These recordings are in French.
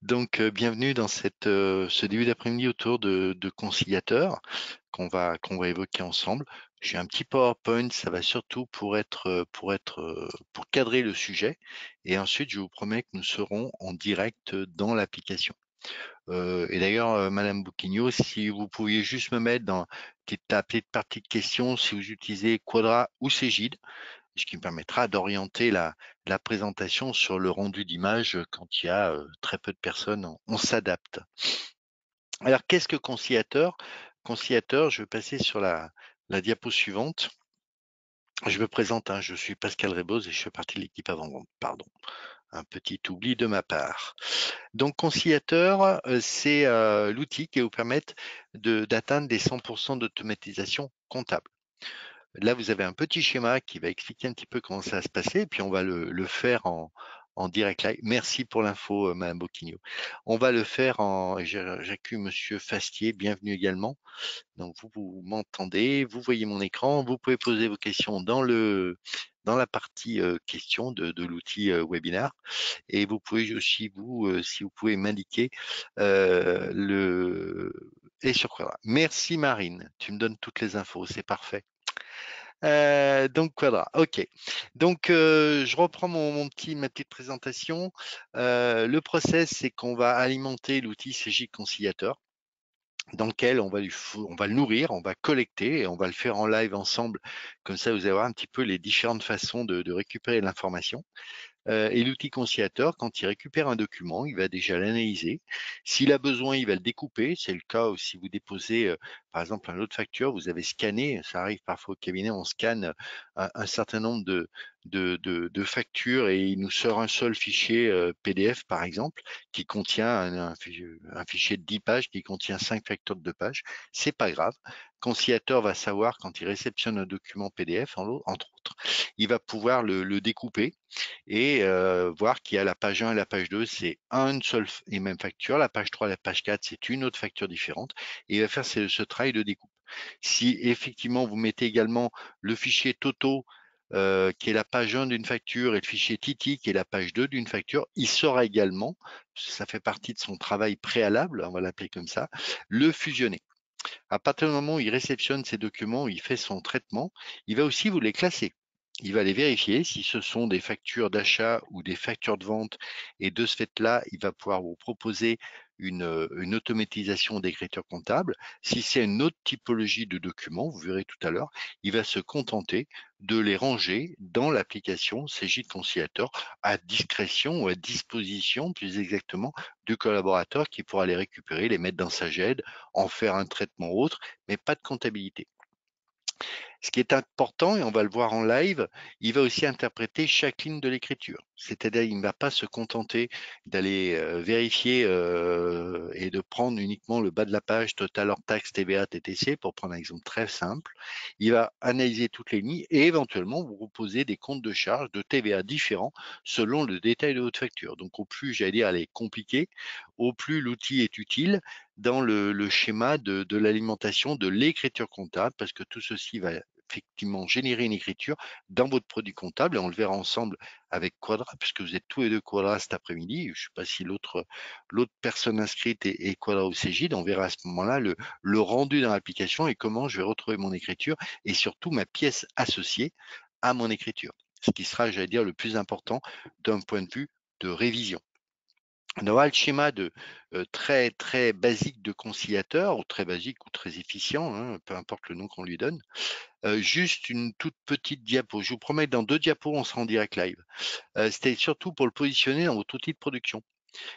Bienvenue dans ce début d'après-midi autour de conciliateurs qu'on va évoquer ensemble. J'ai un petit PowerPoint, ça va surtout pour cadrer le sujet et ensuite je vous promets que nous serons en direct dans l'application. Et d'ailleurs, Madame Bouquignot, si vous pouviez juste me mettre dans la petite partie de questions, si vous utilisez Quadra ou Cégide, ce qui me permettra d'orienter la présentation sur le rendu d'image quand il y a très peu de personnes, on s'adapte. Alors, qu'est-ce que conciliateur? Conciliateur, je vais passer sur la diapo suivante. Je me présente, hein, je suis Pascal Rebose et je fais partie de l'équipe avant-vente. Pardon, un petit oubli de ma part. Donc, conciliateur, c'est l'outil qui va vous permettre d'atteindre les 100% d'automatisation comptable. Là, vous avez un petit schéma qui va expliquer un petit peu comment ça va se passer, et puis on va le faire en direct live. Merci pour l'info, Madame Bocchigno. On va le faire j'accueille Monsieur Fastier, bienvenue également. Donc vous m'entendez, vous voyez mon écran, vous pouvez poser vos questions dans la partie questions de l'outil webinar, et vous pouvez aussi si vous pouvez m'indiquer le et sur quoi. Merci Marine, tu me donnes toutes les infos, c'est parfait. Donc Quadra, ok. Je reprends ma petite présentation. Le process, c'est qu'on va alimenter l'outil CJ Conciliateur, dans lequel on va le nourrir, on va collecter et on va le faire en live ensemble. Comme ça, vous allez voir un petit peu les différentes façons de récupérer l'information. Et l'outil conciliateur, quand il récupère un document, il va déjà l'analyser. S'il a besoin, il va le découper. C'est le cas où si vous déposez, par exemple, un lot de facture, vous avez scanné, ça arrive parfois au cabinet, on scanne un certain nombre de factures et il nous sort un seul fichier PDF, par exemple, qui contient un fichier de 10 pages qui contient 5 factures de 2 pages. C'est pas grave. Conciliateur va savoir quand il réceptionne un document PDF, entre autres, il va pouvoir le découper et voir qu'il y a la page 1 et la page 2, c'est une seule et même facture. La page 3 et la page 4, c'est une autre facture différente. Et il va faire ce travail de découpe. Si effectivement vous mettez également le fichier Toto, qui est la page 1 d'une facture, et le fichier Titi, qui est la page 2 d'une facture, il saura également, ça fait partie de son travail préalable, on va l'appeler comme ça, le fusionner. À partir du moment où il réceptionne ces documents, où il fait son traitement, il va aussi vous les classer. Il va les vérifier si ce sont des factures d'achat ou des factures de vente. Et de ce fait-là, il va pouvoir vous proposer une automatisation d'écriture comptable. Si c'est une autre typologie de documents, vous verrez tout à l'heure, il va se contenter de les ranger dans l'application CJ Conciliator à discrétion ou à disposition, plus exactement, du collaborateur qui pourra les récupérer, les mettre dans sa GED, en faire un traitement autre, mais pas de comptabilité. Ce qui est important, et on va le voir en live, il va aussi interpréter chaque ligne de l'écriture. C'est-à-dire, il ne va pas se contenter d'aller vérifier et de prendre uniquement le bas de la page total hors taxe TVA TTC, pour prendre un exemple très simple. Il va analyser toutes les lignes et éventuellement vous proposer des comptes de charges de TVA différents selon le détail de votre facture. Donc, au plus, j'allais dire, elle est compliquée, au plus l'outil est utile dans le schéma de l'alimentation de l'écriture comptable, parce que tout ceci va effectivement générer une écriture dans votre produit comptable, et on le verra ensemble avec Quadra, puisque vous êtes tous les deux Quadra cet après-midi. Je ne sais pas si l'autre personne inscrite est Quadra ou Cégide. On verra à ce moment-là le rendu dans l'application et comment je vais retrouver mon écriture et surtout ma pièce associée à mon écriture. Ce qui sera, j'allais dire, le plus important d'un point de vue de révision. On aura le schéma très très basique de conciliateur, ou très basique ou très efficient, hein, peu importe le nom qu'on lui donne. Juste une toute petite diapo. Je vous promets que dans 2 diapos, on sera en direct live. C'était surtout pour le positionner dans votre outil de production.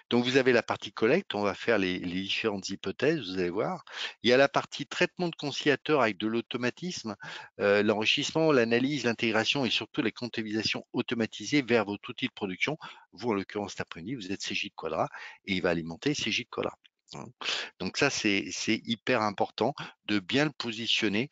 Donc, vous avez la partie collecte, on va faire les différentes hypothèses, vous allez voir. Il y a la partie traitement de conciliateur avec de l'automatisme, l'enrichissement, l'analyse, l'intégration et surtout la comptabilisation automatisée vers votre outil de production. Vous, en l'occurrence, cet après-midi, vous êtes CJ de Quadra et il va alimenter CJ de Quadra. Donc ça, c'est hyper important de bien le positionner,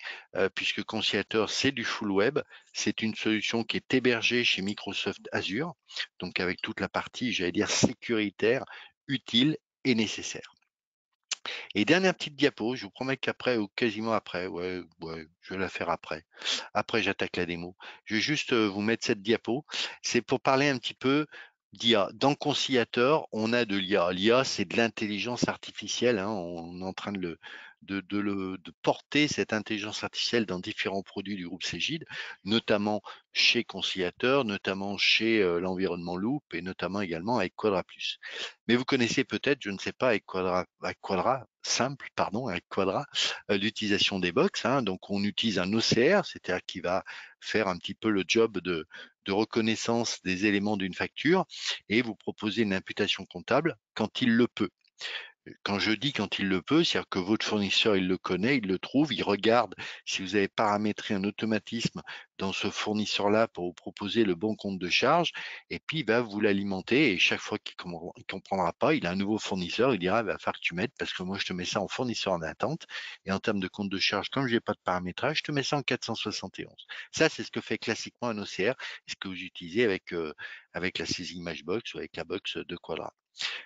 puisque Conciliator, c'est du full web. C'est une solution qui est hébergée chez Microsoft Azure, donc avec toute la partie, j'allais dire, sécuritaire, utile et nécessaire. Et dernière petite diapo, je vous promets qu'après, ou quasiment après, ouais, je vais la faire après. Après, j'attaque la démo. Je vais juste vous mettre cette diapo. C'est pour parler un petit peu d'IA. Dans Conciliateur, on a de l'IA. L'IA, c'est de l'intelligence artificielle, hein. On est en train de porter cette intelligence artificielle dans différents produits du groupe Cégide, notamment chez Conciliateur, notamment chez l'environnement Loop et notamment également avec Quadra+. Mais vous connaissez peut-être, je ne sais pas, avec Quadra simple, pardon, avec Quadra, l'utilisation des box, hein. Donc on utilise un OCR, c'est-à-dire qui va faire un petit peu le job de reconnaissance des éléments d'une facture et vous proposez une imputation comptable quand il le peut. Quand je dis quand il le peut, c'est-à-dire que votre fournisseur, il le connaît, il le trouve, il regarde si vous avez paramétré un automatisme dans ce fournisseur-là pour vous proposer le bon compte de charge, et puis il va vous l'alimenter, et chaque fois qu'il ne comprendra pas, il a un nouveau fournisseur, il dira, il va falloir que tu m'aides, parce que moi, je te mets ça en fournisseur en attente, et en termes de compte de charge, comme je n'ai pas de paramétrage, je te mets ça en 471. Ça, c'est ce que fait classiquement un OCR, ce que vous utilisez avec la saisie Imagebox ou avec la box de Quadra.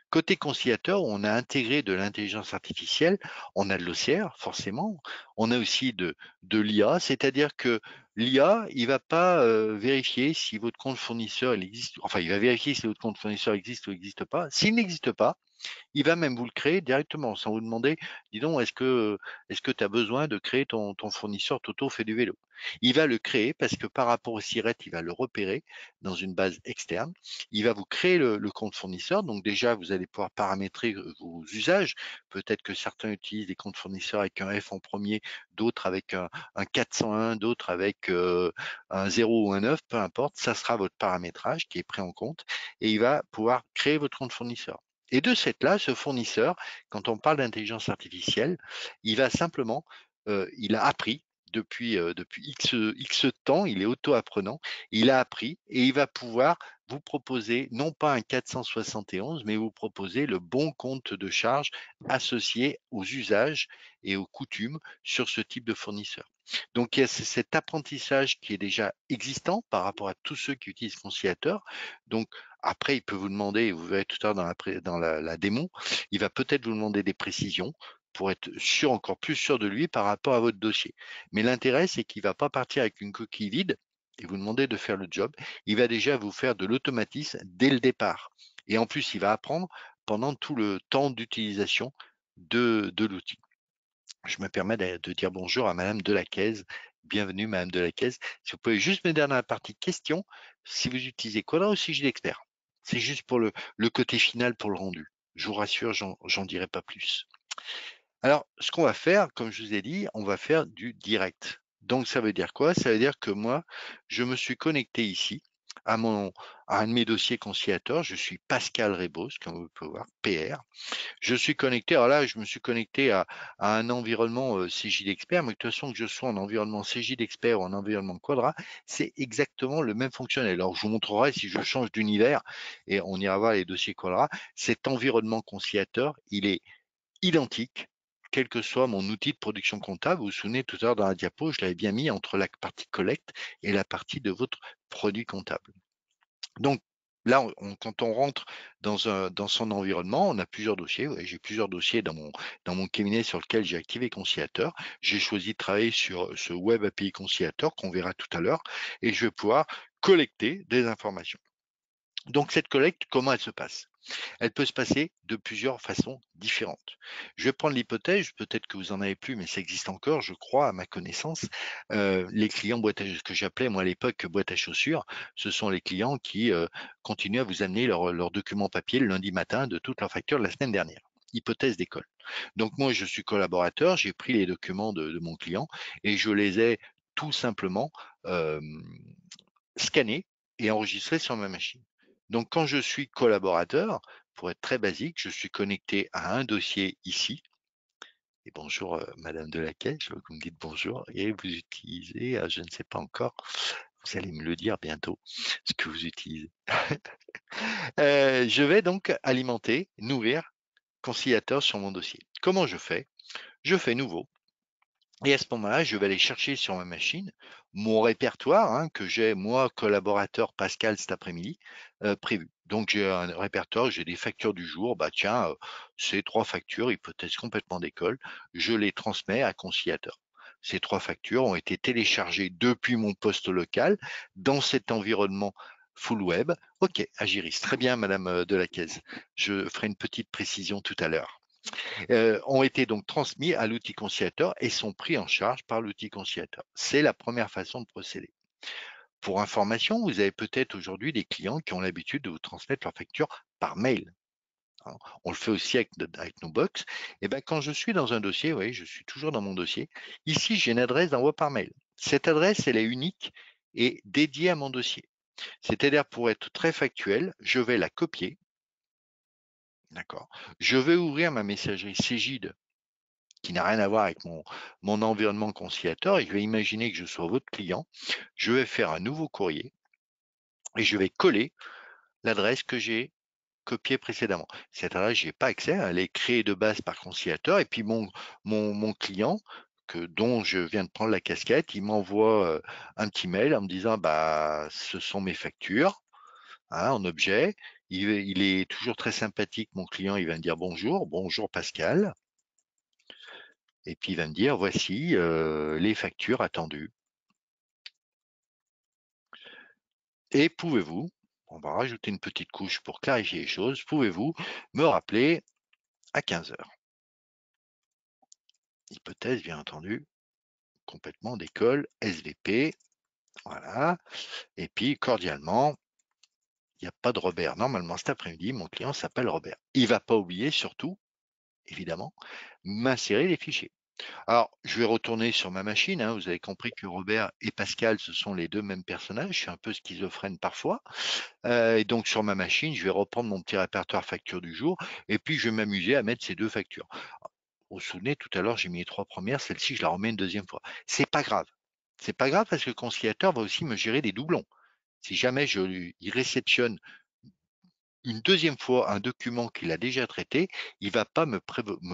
Côté conciliateur, on a intégré de l'intelligence artificielle, on a de l'OCR forcément, on a aussi de l'IA, c'est-à-dire que l'IA, il va pas vérifier si votre compte fournisseur il existe, enfin il va vérifier si votre compte fournisseur existe ou n'existe pas. S'il n'existe pas, il va même vous le créer directement sans vous demander, dis donc, est-ce que tu as besoin de créer ton fournisseur Toto fait du vélo? Il va le créer parce que par rapport au SIRET, il va le repérer dans une base externe. Il va vous créer le compte fournisseur. Donc déjà, vous allez pouvoir paramétrer vos usages. Peut-être que certains utilisent des comptes fournisseurs avec un F en premier, d'autres avec un 401, d'autres avec un 0 ou un 9, peu importe. Ça sera votre paramétrage qui est pris en compte et il va pouvoir créer votre compte fournisseur. Et de cette là, ce fournisseur, quand on parle d'intelligence artificielle, il va simplement, il a appris depuis X temps, il est auto-apprenant, il a appris et il va pouvoir vous proposer non pas un 471, mais vous proposer le bon compte de charge associé aux usages et aux coutumes sur ce type de fournisseur. Donc il y a cet apprentissage qui est déjà existant par rapport à tous ceux qui utilisent Conciliateur. Donc après, il peut vous demander, vous verrez tout à l'heure dans la démo, il va peut-être vous demander des précisions pour être sûr, encore plus sûr de lui par rapport à votre dossier. Mais l'intérêt, c'est qu'il ne va pas partir avec une coquille vide et vous demander de faire le job. Il va déjà vous faire de l'automatisme dès le départ. Et en plus, il va apprendre pendant tout le temps d'utilisation de l'outil. Je me permets de dire bonjour à Madame Delacaise. Bienvenue, Madame Delacaise. Si vous pouvez juste me dire dans la partie questions, si vous utilisez Quadra ou Cégide Expert. C'est juste pour le côté final pour le rendu. Je vous rassure, j'en dirai pas plus. Alors, ce qu'on va faire, comme je vous ai dit, on va faire du direct. Donc, ça veut dire quoi? Ça veut dire que moi, je me suis connecté ici à un de mes dossiers conciliateurs. Je suis Pascal Rebos, comme vous pouvez voir, PR. Je suis connecté, alors là, je me suis connecté à un environnement Cégide Expert, mais de toute façon, que je sois en environnement Cégide Expert ou en environnement Quadra, c'est exactement le même fonctionnel. Alors, je vous montrerai si je change d'univers et on ira voir les dossiers Quadra. Cet environnement conciliateur, il est identique, quel que soit mon outil de production comptable. Vous vous souvenez tout à l'heure dans la diapo, je l'avais bien mis entre la partie collecte et la partie de votre produit comptable. Donc là, quand on rentre dans son environnement, on a plusieurs dossiers. Ouais, j'ai plusieurs dossiers dans mon cabinet sur lequel j'ai activé Conciliateur. J'ai choisi de travailler sur ce Web API Conciliateur qu'on verra tout à l'heure et je vais pouvoir collecter des informations. Donc cette collecte, comment elle se passe? Elle peut se passer de plusieurs façons différentes. Je vais prendre l'hypothèse, peut-être que vous en avez plus, mais ça existe encore, je crois, à ma connaissance. Les clients ce que j'appelais moi à l'époque boîte à chaussures, ce sont les clients qui continuent à vous amener leurs documents papier le lundi matin de toutes leurs factures de la semaine dernière. Hypothèse d'école. Donc moi, je suis collaborateur, j'ai pris les documents de mon client et je les ai tout simplement euh, scannés et enregistrés sur ma machine. Donc, quand je suis collaborateur, pour être très basique, je suis connecté à un dossier ici. Et bonjour, Madame Delacaille, je veux que vous me dites bonjour. Et vous utilisez, je ne sais pas encore, vous allez me le dire bientôt, ce que vous utilisez. Je vais donc alimenter, nourrir conciliateur sur mon dossier. Comment je fais? Je fais nouveau. Et à ce moment-là, je vais aller chercher sur ma machine mon répertoire que j'ai, moi, collaborateur Pascal, cet après-midi, prévu. Donc, j'ai un répertoire, j'ai des factures du jour. Bah, tiens, ces 3 factures, hypothèse complètement d'école, je les transmets à Conciliateur. Ces 3 factures ont été téléchargées depuis mon poste local dans cet environnement full web. OK, Agiris. Très bien, Madame Delacaise. Je ferai une petite précision tout à l'heure. Ont été donc transmis à l'outil conciliateur et sont pris en charge par l'outil conciliateur. C'est la première façon de procéder. Pour information, vous avez peut-être aujourd'hui des clients qui ont l'habitude de vous transmettre leurs factures par mail, hein. On le fait aussi avec nos box. Et ben, quand je suis dans un dossier, oui, je suis toujours dans mon dossier. Ici, j'ai une adresse d'envoi par mail. Cette adresse, elle est unique et dédiée à mon dossier. C'est-à-dire, pour être très factuel, je vais la copier, d'accord. Je vais ouvrir ma messagerie Cégide qui n'a rien à voir avec mon environnement conciliateur et je vais imaginer que je sois votre client. Je vais faire un nouveau courrier et je vais coller l'adresse que j'ai copiée précédemment. Cette adresse, je n'ai pas accès, elle est créée de base par conciliateur et puis mon client dont je viens de prendre la casquette, il m'envoie un petit mail en me disant bah ce sont mes factures, hein, en objet. Il est toujours très sympathique, mon client, il va me dire bonjour Pascal, et puis il va me dire voici les factures attendues. Et pouvez-vous, on va rajouter une petite couche pour clarifier les choses, pouvez-vous me rappeler à 15 heures? Hypothèse, bien entendu, complètement d'école, SVP, voilà. Et puis, cordialement, il n'y a pas de Robert. Normalement, cet après-midi, mon client s'appelle Robert. Il ne va pas oublier, surtout, évidemment, m'insérer les fichiers. Alors, je vais retourner sur ma machine, hein. Vous avez compris que Robert et Pascal, ce sont les deux mêmes personnages. Je suis un peu schizophrène parfois. Et donc, sur ma machine, je vais reprendre mon petit répertoire facture du jour et puis je vais m'amuser à mettre ces deux factures. Vous vous souvenez, tout à l'heure, j'ai mis les 3 premières. Celle-ci, je la remets une deuxième fois. C'est pas grave. C'est pas grave parce que le conciliateur va aussi me gérer des doublons. Si jamais il réceptionne une deuxième fois un document qu'il a déjà traité, il va pas me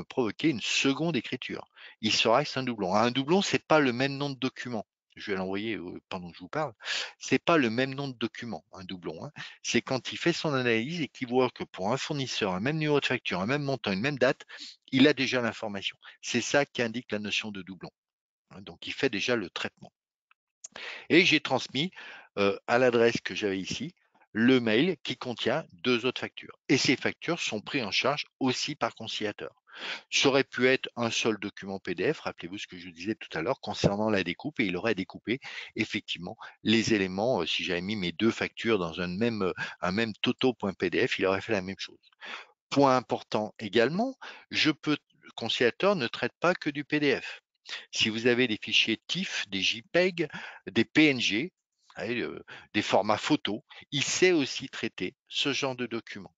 provoquer une seconde écriture. Il saura que c'est un doublon. Un doublon, c'est pas le même nom de document. Je vais l'envoyer pendant que je vous parle. C'est pas le même nom de document, un doublon, hein. C'est quand il fait son analyse et qu'il voit que pour un fournisseur, un même numéro de facture, un même montant, une même date, il a déjà l'information. C'est ça qui indique la notion de doublon, hein. Donc, il fait déjà le traitement. Et j'ai transmis à l'adresse que j'avais ici le mail qui contient deux autres factures. Et ces factures sont prises en charge aussi par conciliateur. Ça aurait pu être un seul document PDF, rappelez-vous ce que je disais tout à l'heure concernant la découpe, et il aurait découpé effectivement les éléments. Si j'avais mis mes deux factures dans un même toto.pdf, il aurait fait la même chose. Point important également, le conciliateur ne traite pas que du PDF. Si vous avez des fichiers TIFF, des JPEG, des PNG, des formats photos, il sait aussi traiter ce genre de documents.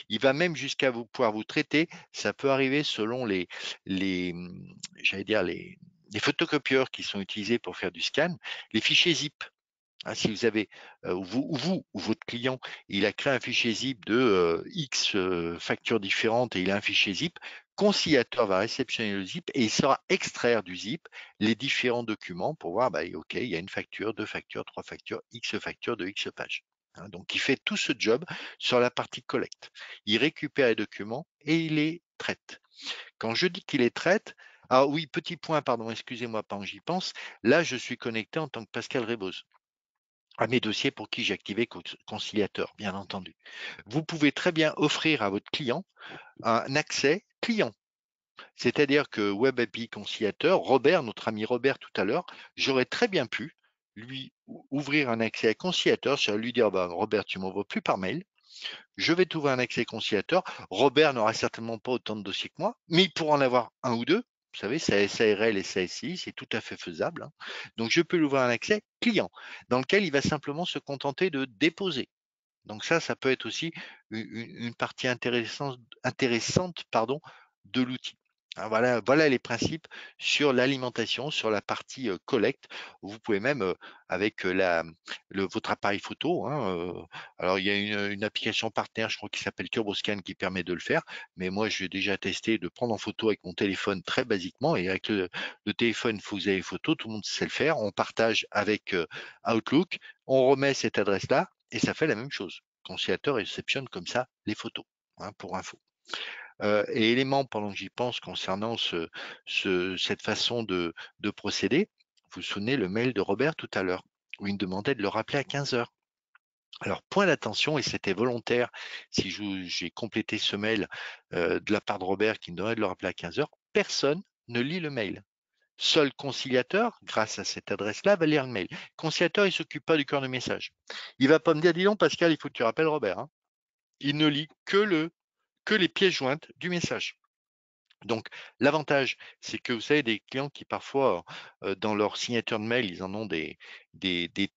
Il va même jusqu'à pouvoir vous traiter, ça peut arriver selon les j'allais dire les photocopieurs qui sont utilisés pour faire du scan, les fichiers zip. Ah, si vous avez, vous ou votre client, il a créé un fichier zip de X factures différentes et il a un fichier zip, conciliateur va réceptionner le zip et il saura extraire du zip les différents documents pour voir, bah, OK, il y a une facture, deux factures, trois factures de X pages, hein. Donc, il fait tout ce job sur la partie collecte. Il récupère les documents et il les traite. Quand je dis qu'il les traite, ah oui, petit point, pardon, excusez-moi, pendant que j'y pense, là, je suis connecté en tant que Pascal Reboz à mes dossiers pour qui j'ai activé Conciliateur, bien entendu. Vous pouvez très bien offrir à votre client un accès client. C'est-à-dire que Web API Conciliateur, Robert, notre ami Robert tout à l'heure, j'aurais très bien pu lui ouvrir un accès à Conciliateur, c'est-à-dire lui dire bah, Robert, tu m'envoies plus par mail, je vais t'ouvrir un accès conciliateur. Robert n'aura certainement pas autant de dossiers que moi, mais il pourra en avoir un ou deux. Vous savez, c'est SARL et SASI, c'est tout à fait faisable, hein. Donc, je peux lui ouvrir un accès client dans lequel il va simplement se contenter de déposer. Donc ça peut être aussi une partie intéressante, pardon, de l'outil. Ah, voilà les principes sur l'alimentation, sur la partie collecte. Vous pouvez même, avec votre appareil photo, hein, alors il y a une application partenaire, je crois, qui s'appelle TurboScan qui permet de le faire, mais moi j'ai déjà testé de prendre en photo avec mon téléphone très basiquement, et avec le téléphone, il faut que vous ayez les photos, tout le monde sait le faire. On partage avec Outlook, on remet cette adresse-là et ça fait la même chose. Conciliateur réceptionne comme ça les photos, hein, pour info. Et élément pendant que j'y pense concernant cette façon de procéder, vous vous souvenez le mail de Robert tout à l'heure, où il me demandait de le rappeler à 15 heures. Alors, point d'attention, et c'était volontaire, si j'ai complété ce mail de la part de Robert qui me demandait de le rappeler à 15 heures, personne ne lit le mail. Seul conciliateur, grâce à cette adresse-là, va lire le mail. Conciliateur, il ne s'occupe pas du cœur de message. Il ne va pas me dire, dis donc Pascal, il faut que tu rappelles Robert, hein. Il ne lit que les pièces jointes du message. Donc, l'avantage, c'est que vous savez, des clients qui parfois, dans leur signature de mail, ils en ont des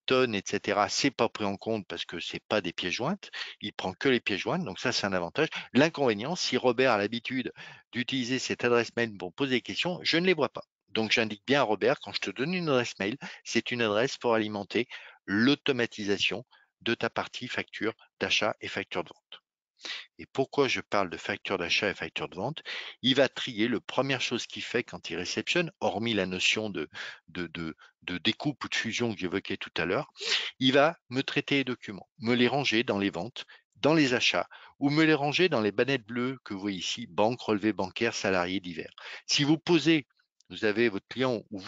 tonnes, etc. C'est pas pris en compte parce que c'est pas des pièces jointes. Il prend que les pièces jointes. Donc ça, c'est un avantage. L'inconvénient, si Robert a l'habitude d'utiliser cette adresse mail pour poser des questions, je ne les vois pas. Donc, j'indique bien à Robert, quand je te donne une adresse mail, c'est une adresse pour alimenter l'automatisation de ta partie facture d'achat et facture de vente. Et pourquoi je parle de facture d'achat et facture de vente? Il va trier, la première chose qu'il fait quand il réceptionne, hormis la notion de, de, de découpe ou de fusion que j'évoquais tout à l'heure, il va me traiter les documents, me les ranger dans les ventes, dans les achats, ou me les ranger dans les bannettes bleues que vous voyez ici, banque, relevé bancaire, salarié divers. Si vous posez, vous avez votre client ou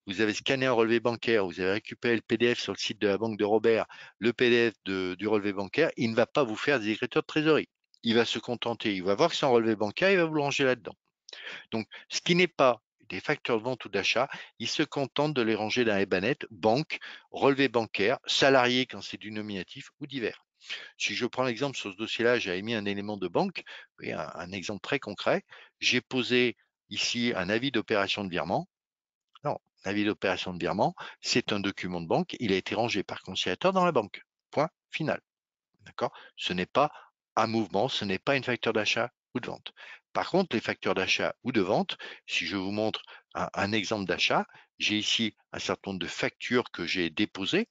vous avez scanné un relevé bancaire, vous avez récupéré le PDF sur le site de la banque de Robert, le PDF du relevé bancaire, il ne va pas vous faire des écritures de trésorerie. Il va se contenter, il va voir que c'est un relevé bancaire, il va vous le ranger là-dedans. Donc, ce qui n'est pas des factures de vente ou d'achat, il se contente de les ranger dans les bannettes, banque, relevé bancaire, salarié quand c'est du nominatif ou divers. Si je prends l'exemple sur ce dossier-là, j'avais mis un élément de banque, vous voyez, un exemple très concret. J'ai posé ici un avis d'opération de virement. Non, l'avis d'opération de virement, c'est un document de banque, il a été rangé par conciliateur dans la banque. Point final. D'accord? Ce n'est pas un mouvement, ce n'est pas une facture d'achat ou de vente. Par contre, les factures d'achat ou de vente, si je vous montre un exemple d'achat, j'ai ici un certain nombre de factures que j'ai déposées.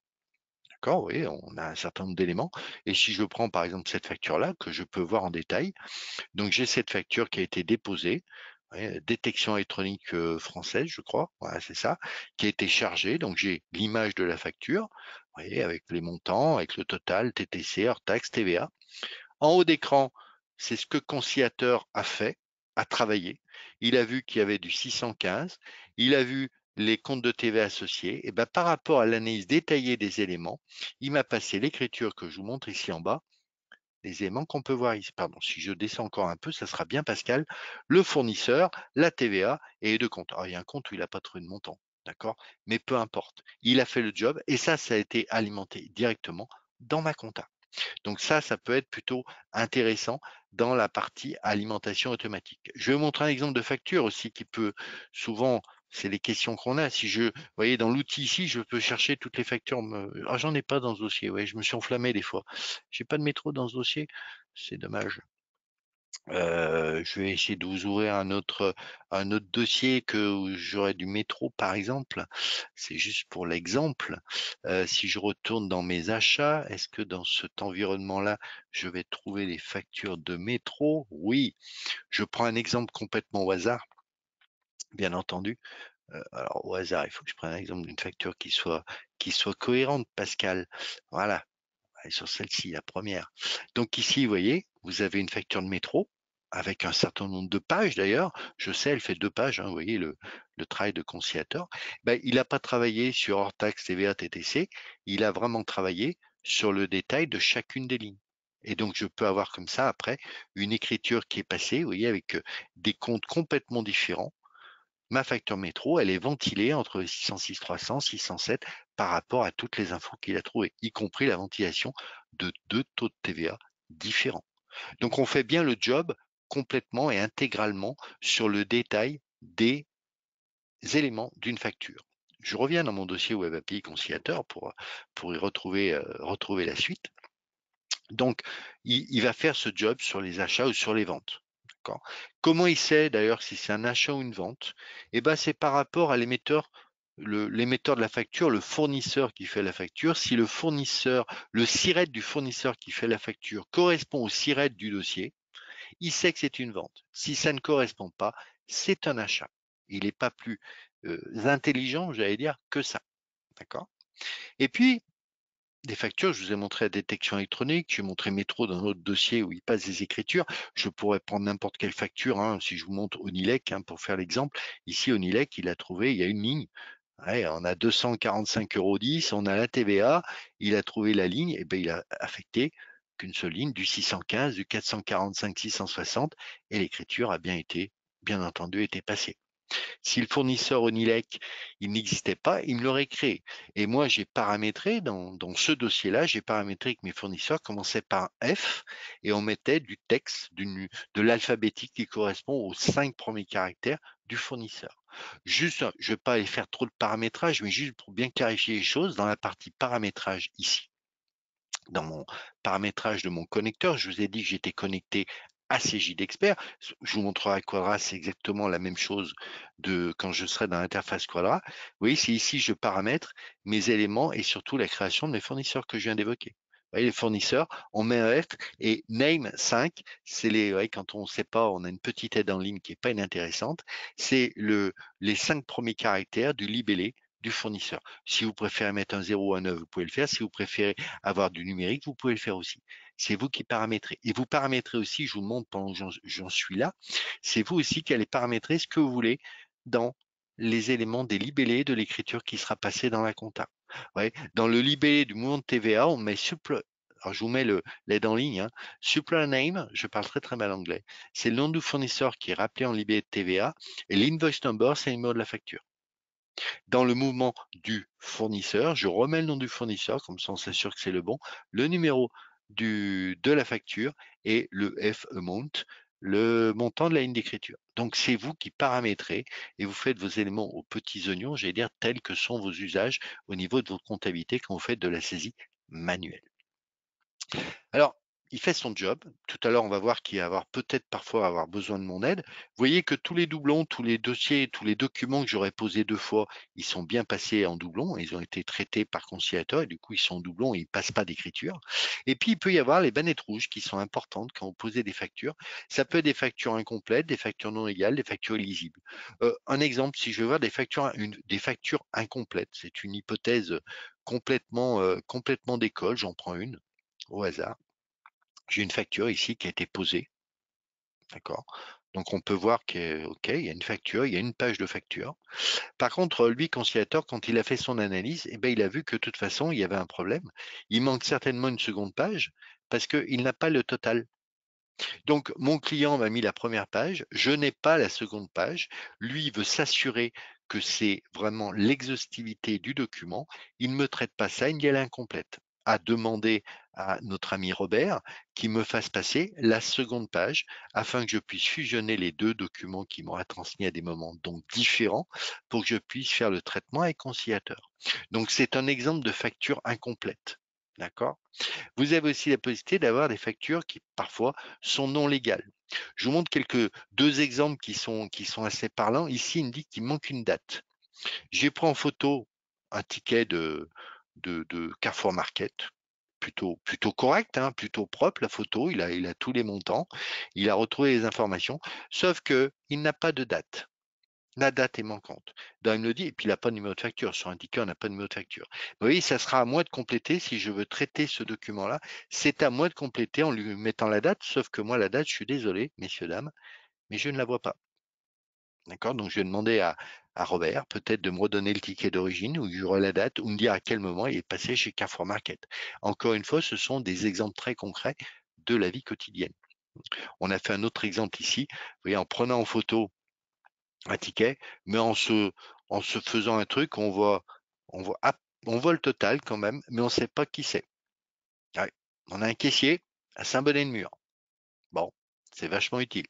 D'accord? Oui, on a un certain nombre d'éléments. Et si je prends par exemple cette facture-là, que je peux voir en détail, donc j'ai cette facture qui a été déposée, détection électronique française, je crois, voilà, c'est ça, qui a été chargée. Donc j'ai l'image de la facture, vous voyez, avec les montants, avec le total, TTC, hors taxe, TVA. En haut d'écran, c'est ce que Conciliateur a fait, a travaillé. Il a vu qu'il y avait du 615, il a vu les comptes de TVA associés, et ben, par rapport à l'analyse détaillée des éléments, il m'a passé l'écriture que je vous montre ici en bas, les éléments qu'on peut voir ici. Pardon, si je descends encore un peu, ça sera bien Pascal. Le fournisseur, la TVA et les deux comptes. Alors, il y a un compte où il n'a pas trouvé de montant, d'accord? Mais peu importe. Il a fait le job et ça a été alimenté directement dans ma compta. Donc ça peut être plutôt intéressant dans la partie alimentation automatique. Je vais vous montrer un exemple de facture aussi qui peut souvent, c'est les questions qu'on a. Si vous voyez, dans l'outil ici, je peux chercher toutes les factures. Ah, j'en ai pas dans ce dossier. Ouais, je me suis enflammé des fois. J'ai pas de métro dans ce dossier. C'est dommage. Je vais essayer de vous ouvrir un autre dossier où j'aurai du métro, par exemple. C'est juste pour l'exemple. Si je retourne dans mes achats, est-ce que dans cet environnement-là, je vais trouver les factures de métro? Oui. Je prends un exemple complètement au hasard, bien entendu. Alors, au hasard, il faut que je prenne un exemple d'une facture qui soit cohérente, Pascal. Voilà. Et sur celle-ci, la première. Donc ici, vous voyez, vous avez une facture de métro avec un certain nombre de pages d'ailleurs. Je sais, elle fait 2 pages, hein, vous voyez le travail de conciliateur. Ben, il n'a pas travaillé sur hors taxe, TVA, TTC. Il a vraiment travaillé sur le détail de chacune des lignes. Et donc, je peux avoir comme ça, après, une écriture qui est passée, vous voyez, avec des comptes complètement différents. Ma facture métro, elle est ventilée entre 606 300, 607 par rapport à toutes les infos qu'il a trouvées, y compris la ventilation de 2 taux de TVA différents. Donc on fait bien le job complètement et intégralement sur le détail des éléments d'une facture. Je reviens dans mon dossier Web API conciliateur pour y retrouver la suite. Donc, il va faire ce job sur les achats ou sur les ventes. Comment il sait d'ailleurs si c'est un achat ou une vente? Eh ben, c'est par rapport à l'émetteur, l'émetteur de la facture, le fournisseur qui fait la facture. Si le fournisseur, le SIRET du fournisseur qui fait la facture correspond au SIRET du dossier, il sait que c'est une vente. Si ça ne correspond pas, c'est un achat. Il n'est pas plus intelligent, j'allais dire, que ça. D'accord? Et puis, des factures, je vous ai montré la détection électronique, j'ai montré métro dans notre dossier où il passe des écritures. Je pourrais prendre n'importe quelle facture, hein, si je vous montre Onilec, hein, pour faire l'exemple. Ici, Onilec, il a trouvé, il y a une ligne, Ouais, on a 245,10 €, on a la TVA, il a trouvé la ligne, et ben il a affecté qu'une seule ligne, du 615, du 445, 660, et l'écriture a bien entendu, été passée. Si le fournisseur Onilec, il n'existait pas, il me l'aurait créé. Et moi, j'ai paramétré dans ce dossier-là, j'ai paramétré que mes fournisseurs commençaient par un F et on mettait du texte, de l'alphabétique qui correspond aux 5 premiers caractères du fournisseur. Juste, je ne vais pas aller faire trop de paramétrage, mais juste pour bien clarifier les choses, dans la partie paramétrage ici, dans mon paramétrage de mon connecteur, je vous ai dit que j'étais connecté à CJ d'Expert. Je vous montrerai à Quadra, c'est exactement la même chose de quand je serai dans l'interface Quadra. Vous voyez, c'est ici je paramètre mes éléments et surtout la création de mes fournisseurs que je viens d'évoquer. Vous voyez, les fournisseurs, on met un F et name 5, c'est les, vous voyez, quand on ne sait pas, on a une petite aide en ligne qui n'est pas inintéressante, c'est les 5 premiers caractères du libellé du fournisseur. Si vous préférez mettre un 0 ou un 9, vous pouvez le faire. Si vous préférez avoir du numérique, vous pouvez le faire aussi. C'est vous qui paramétrez. Et vous paramétrez aussi, je vous le montre pendant que j'en suis là, c'est vous aussi qui allez paramétrer ce que vous voulez dans les éléments des libellés de l'écriture qui sera passée dans la compta. Ouais. Dans le libellé du mouvement de TVA, on met alors je vous mets l'aide en ligne, hein. Supply name, je parle très très mal anglais, c'est le nom du fournisseur qui est rappelé en libellé de TVA, et l'invoice number, c'est le numéro de la facture. Dans le mouvement du fournisseur, je remets le nom du fournisseur, comme ça on s'assure que c'est le bon, le numéro de la facture et le F amount, le montant de la ligne d'écriture. Donc c'est vous qui paramétrez et vous faites vos éléments aux petits oignons, j'allais dire tels que sont vos usages au niveau de votre comptabilité quand vous faites de la saisie manuelle. Alors, il fait son job. Tout à l'heure, on va voir qu'il va avoir peut-être parfois avoir besoin de mon aide. Vous voyez que tous les doublons, tous les dossiers, tous les documents que j'aurais posés 2 fois, ils sont bien passés en doublon. Ils ont été traités par conciliateur et du coup, ils sont en doublon et ils passent pas d'écriture. Et puis, il peut y avoir les bannettes rouges qui sont importantes quand vous posez des factures. Ça peut être des factures incomplètes, des factures non égales, des factures illisibles. Un exemple, si je veux voir des factures incomplètes, c'est une hypothèse complètement d'école. J'en prends une au hasard. J'ai une facture ici qui a été posée, d'accord? Donc on peut voir que, OK, il y a une facture, il y a une page de facture. Par contre, lui, conciliateur, quand il a fait son analyse, eh ben, il a vu que de toute façon, il y avait un problème. Il manque certainement une seconde page parce qu'il n'a pas le total. Donc, mon client m'a mis la première page, je n'ai pas la seconde page. Lui, il veut s'assurer que c'est vraiment l'exhaustivité du document. Il ne me traite pas ça, il me dit elle est incomplète. À demander à notre ami Robert qui me fasse passer la seconde page afin que je puisse fusionner les deux documents qu'il m'aura transmis à des moments donc différents pour que je puisse faire le traitement avec conciliateur. Donc, c'est un exemple de facture incomplète. D'accord? Vous avez aussi la possibilité d'avoir des factures qui parfois sont non légales. Je vous montre deux exemples qui sont assez parlants. Ici, il me dit qu'il manque une date. J'ai pris en photo un ticket de Carrefour Market, plutôt correct, hein, plutôt propre la photo. Il a tous les montants, il a retrouvé les informations, sauf que il n'a pas de date. La date est manquante. Donc, il me le dit, et puis il n'a pas de numéro de facture. Sur un ticket, on n'a pas de numéro de facture. Vous voyez, ça sera à moi de compléter si je veux traiter ce document-là. C'est à moi de compléter en lui mettant la date, sauf que moi, la date, je suis désolé, messieurs, dames, mais je ne la vois pas. D'accord? Donc, je vais demander à Robert peut-être de me redonner le ticket d'origine ou j'aurai la date ou me dire à quel moment il est passé chez Carrefour Market. Encore une fois, ce sont des exemples très concrets de la vie quotidienne. On a fait un autre exemple ici. Vous voyez, en prenant en photo un ticket, mais en se faisant un truc, on voit, on voit le total quand même, mais on ne sait pas qui c'est. Ouais. On a un caissier à Saint-Bonnet-de-Mur. Bon, c'est vachement utile.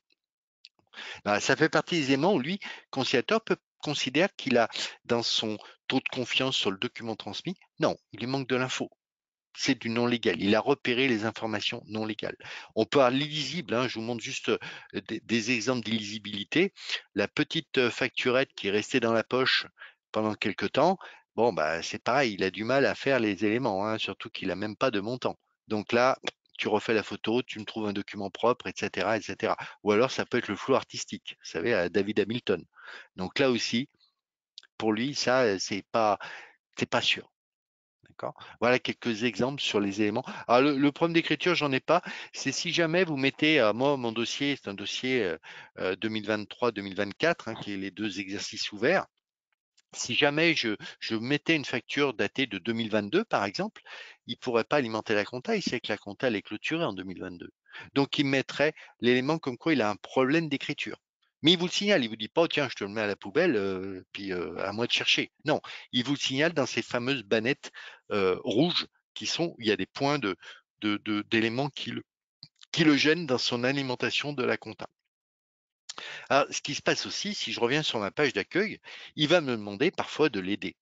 Ben, ça fait partie des éléments où lui, conciliateur, considère qu'il a dans son taux de confiance sur le document transmis. Non, il lui manque de l'info. C'est du non légal. Il a repéré les informations non légales. On peut avoir l'illisible, hein, je vous montre juste des exemples d'illisibilité. La petite facturette qui est restée dans la poche pendant quelque temps, bon, bah, c'est pareil, il a du mal à faire les éléments, hein, surtout qu'il n'a même pas de montant. Donc là, tu refais la photo, tu me trouves un document propre, etc., etc. Ou alors, ça peut être le flou artistique, vous savez, à David Hamilton. Donc là aussi, pour lui, ça, c'est pas sûr. D'accord. Voilà quelques exemples sur les éléments. Alors, le problème d'écriture, j'en ai pas. C'est si jamais vous mettez, moi, mon dossier, c'est un dossier 2023-2024, hein, qui est les deux exercices ouverts. Si jamais je mettais une facture datée de 2022, par exemple, il pourrait pas alimenter la compta. Il sait que la compta, elle est clôturée en 2022. Donc, il mettrait l'élément comme quoi il a un problème d'écriture. Mais il vous le signale, il vous dit pas: «Oh tiens, je te le mets à la poubelle, puis, à moi de chercher». Non, il vous le signale dans ces fameuses bannettes, rouges qui sont il y a des points d'éléments qui le gênent dans son alimentation de la compta. Alors, ce qui se passe aussi, si je reviens sur ma page d'accueil, il va me demander parfois de l'aider.